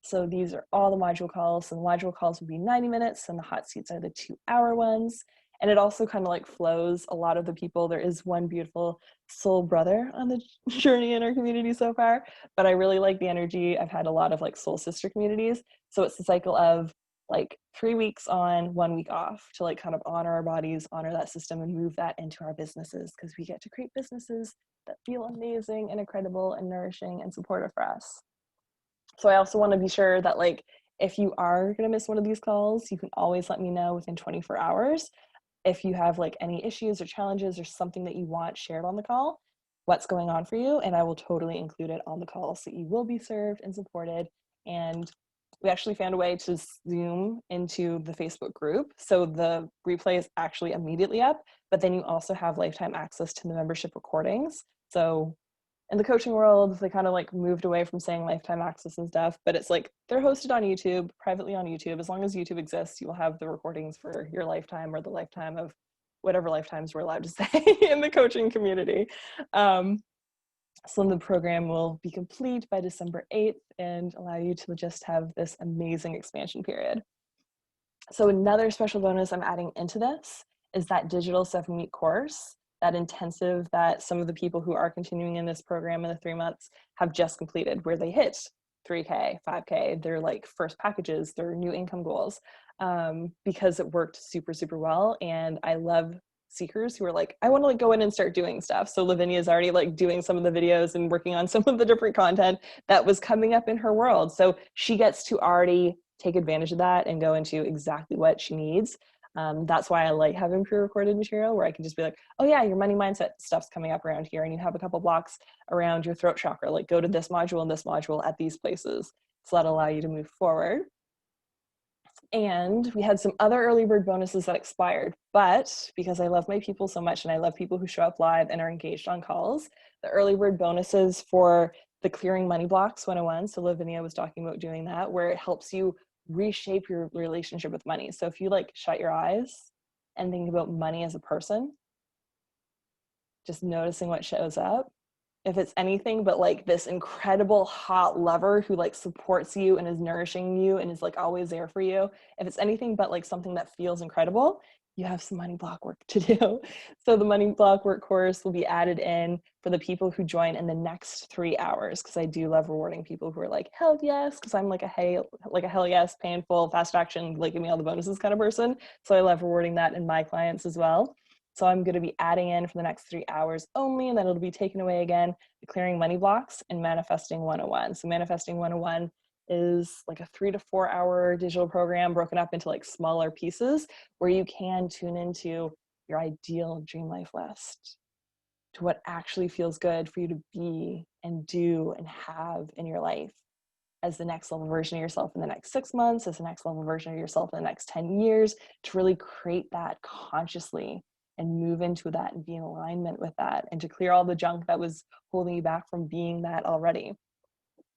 So these are all the module calls. So the module calls will be 90 minutes and the hot seats are the 2-hour ones. And it also kind of like flows a lot of the people. There is one beautiful soul brother on the journey in our community so far, but I really like the energy. I've had a lot of like soul sister communities. So it's the cycle of like 3 weeks on, 1 week off to like kind of honor our bodies, honor that system, and move that into our businesses, because we get to create businesses that feel amazing and incredible and nourishing and supportive for us. So I also want to be sure that like if you are going to miss one of these calls, you can always let me know within 24 hours. If you have like any issues or challenges or something that you want shared on the call, what's going on for you, and I will totally include it on the call so you will be served and supported. And we actually found a way to Zoom into the Facebook group. So the replay is actually immediately up, but then you also have lifetime access to the membership recordings. So in the coaching world, they kind of like moved away from saying lifetime access and stuff, but it's like they're hosted on YouTube, privately on YouTube. As long as YouTube exists, you will have the recordings for your lifetime or the lifetime of whatever lifetimes we're allowed to say in the coaching community. So the program will be complete by December 8th and allow you to just have this amazing expansion period. So another special bonus I'm adding into this is that digital 7-week course, that intensive that some of the people who are continuing in this program in the 3 months have just completed, where they hit 3K, 5K, their like first packages, their new income goals, because it worked super, super well. And I love seekers who are like, I want to like go in and start doing stuff. So Lavinia is already like doing some of the videos and working on some of the different content that was coming up in her world. So she gets to already take advantage of that and go into exactly what she needs. That's why I like having pre-recorded material where I can just be like, oh yeah, your money mindset stuff's coming up around here, and you have a couple blocks around your throat chakra, like go to this module and this module at these places. So that'll allow you to move forward. And we had some other early bird bonuses that expired, but because I love my people so much and I love people who show up live and are engaged on calls, the early bird bonuses for the Clearing Money Blocks 101, so Lavinia was talking about doing that, where it helps you reshape your relationship with money. So if you like shut your eyes and think about money as a person, just noticing what shows up, if it's anything but like this incredible hot lover who like supports you and is nourishing you and is like always there for you, if it's anything but like something that feels incredible, you have some money block work to do. So the money block work course will be added in for the people who join in the next 3 hours, because I do love rewarding people who are like, hell yes, because I'm like a hell yes, painful, fast action, like give me all the bonuses kind of person. So I love rewarding that in my clients as well. So I'm going to be adding in for the next 3 hours only, and then it'll be taken away again, the Clearing Money Blocks and Manifesting 101. So Manifesting 101 is like a 3 to 4 hour digital program broken up into like smaller pieces where you can tune into your ideal dream life list, to what actually feels good for you to be and do and have in your life as the next level version of yourself in the next 6 months, as the next level version of yourself in the next 10 years, to really create that consciously and move into that and be in alignment with that, and to clear all the junk that was holding you back from being that already.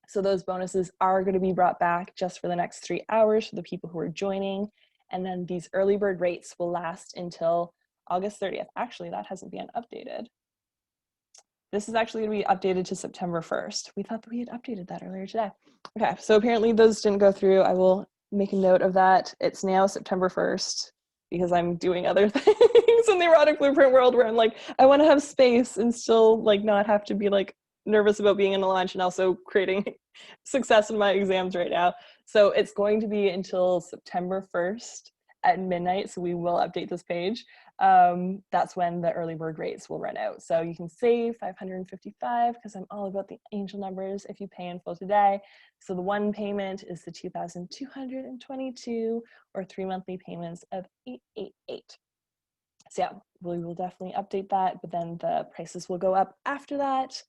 So those bonuses are going to be brought back just for the next 3 hours for the people who are joining. And then these early bird rates will last until August 30th. Actually, that hasn't been updated. This is actually going to be updated to September 1st. We thought that we had updated that earlier today. Okay, so apparently those didn't go through. I will make a note of that. It's now September 1st because I'm doing other things in the erotic blueprint world where I'm like, I want to have space and still like not have to be like nervous about being in a launch and also creating success in my exams right now. So it's going to be until September 1st at midnight. So we will update this page. That's when the early bird rates will run out. So you can save $555 because I'm all about the angel numbers if you pay in full today. So the one payment is the $2,222 or 3 monthly payments of $888. So yeah, we will definitely update that, but then the prices will go up after that.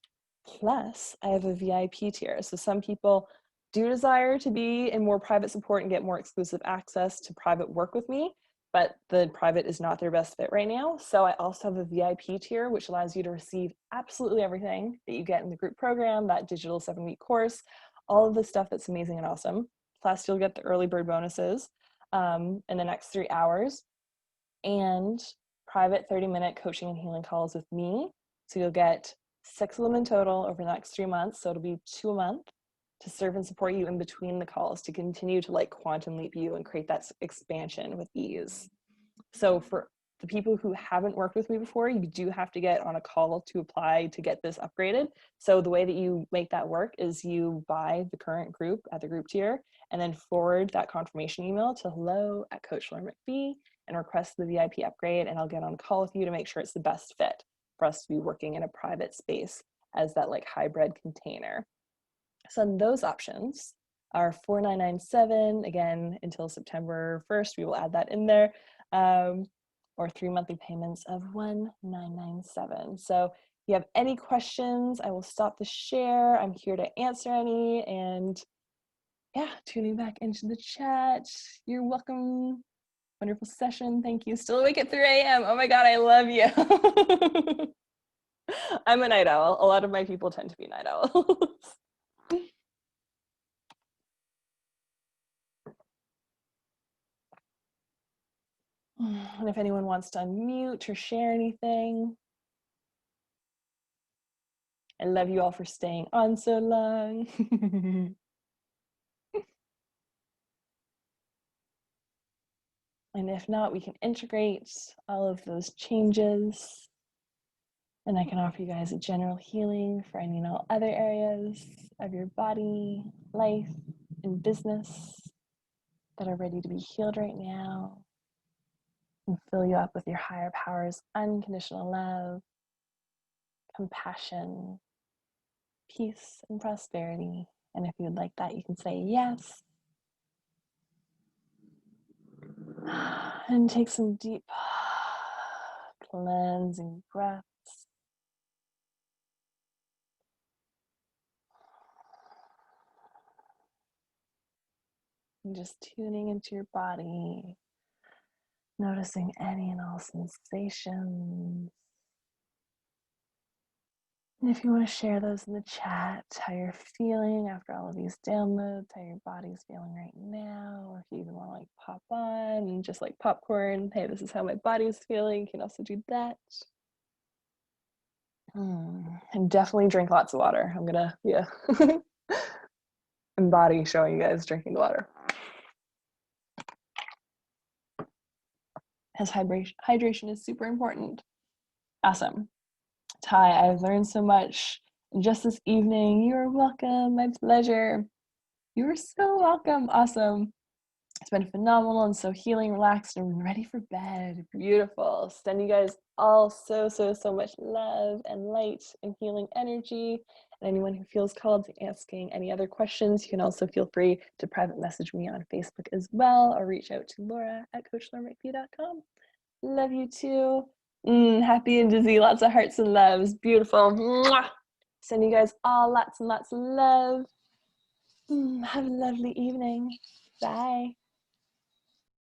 Plus, I have a VIP tier. So some people do desire to be in more private support and get more exclusive access to private work with me, but the private is not their best fit right now. So I also have a VIP tier, which allows you to receive absolutely everything that you get in the group program, that digital 7-week course, all of the stuff that's amazing and awesome. Plus, you'll get the early bird bonuses in the next 3 hours and private 30-minute coaching and healing calls with me. So you'll get 6 of them in total over the next 3 months. So it'll be 2 a month to serve and support you in between the calls to continue to like quantum leap you and create that expansion with ease. So for the people who haven't worked with me before, you do have to get on a call to apply to get this upgraded. So the way that you make that work is you buy the current group at the group tier and then forward that confirmation email to hello@coachlaurenmcphee and request the VIP upgrade, and I'll get on a call with you to make sure it's the best fit for us to be working in a private space as that like hybrid container. So those options are $4,997, again, until September 1st, we will add that in there, or 3 monthly payments of $1,997. So if you have any questions, I will stop the share. I'm here to answer any, and yeah, tuning back into the chat. You're welcome. Wonderful session. Thank you. Still awake at 3 a.m. Oh my God, I love you. I'm a night owl. A lot of my people tend to be night owls. And if anyone wants to unmute or share anything. I love you all for staying on so long. And if not, we can integrate all of those changes. And I can offer you guys a general healing for any and all other areas of your body, life, and business that are ready to be healed right now. And fill you up with your higher power's unconditional love, compassion, peace, and prosperity. And if you would like that, you can say yes. And take some deep cleansing breaths. And just tuning into your body, noticing any and all sensations. And if you want to share those in the chat, how you're feeling after all of these downloads, how your body's feeling right now, or if you even want to like pop on and just like popcorn, hey, this is how my body's feeling, you can also do that. And definitely drink lots of water. I'm gonna, embody showing you guys drinking the water. As hydration is super important. Awesome. Ty, I've learned so much just this evening. You're welcome. My pleasure. You are so welcome. Awesome. It's been phenomenal and so healing, relaxed, and ready for bed. Beautiful. Send you guys all so much love and light and healing energy. And anyone who feels called to asking any other questions, you can also feel free to private message me on Facebook as well, or reach out to Laura@coachlaurenmcphee.com. Love you too. Happy and dizzy, lots of hearts and loves. Beautiful. Mwah. Send you guys all lots and lots of love. Have a lovely evening. Bye.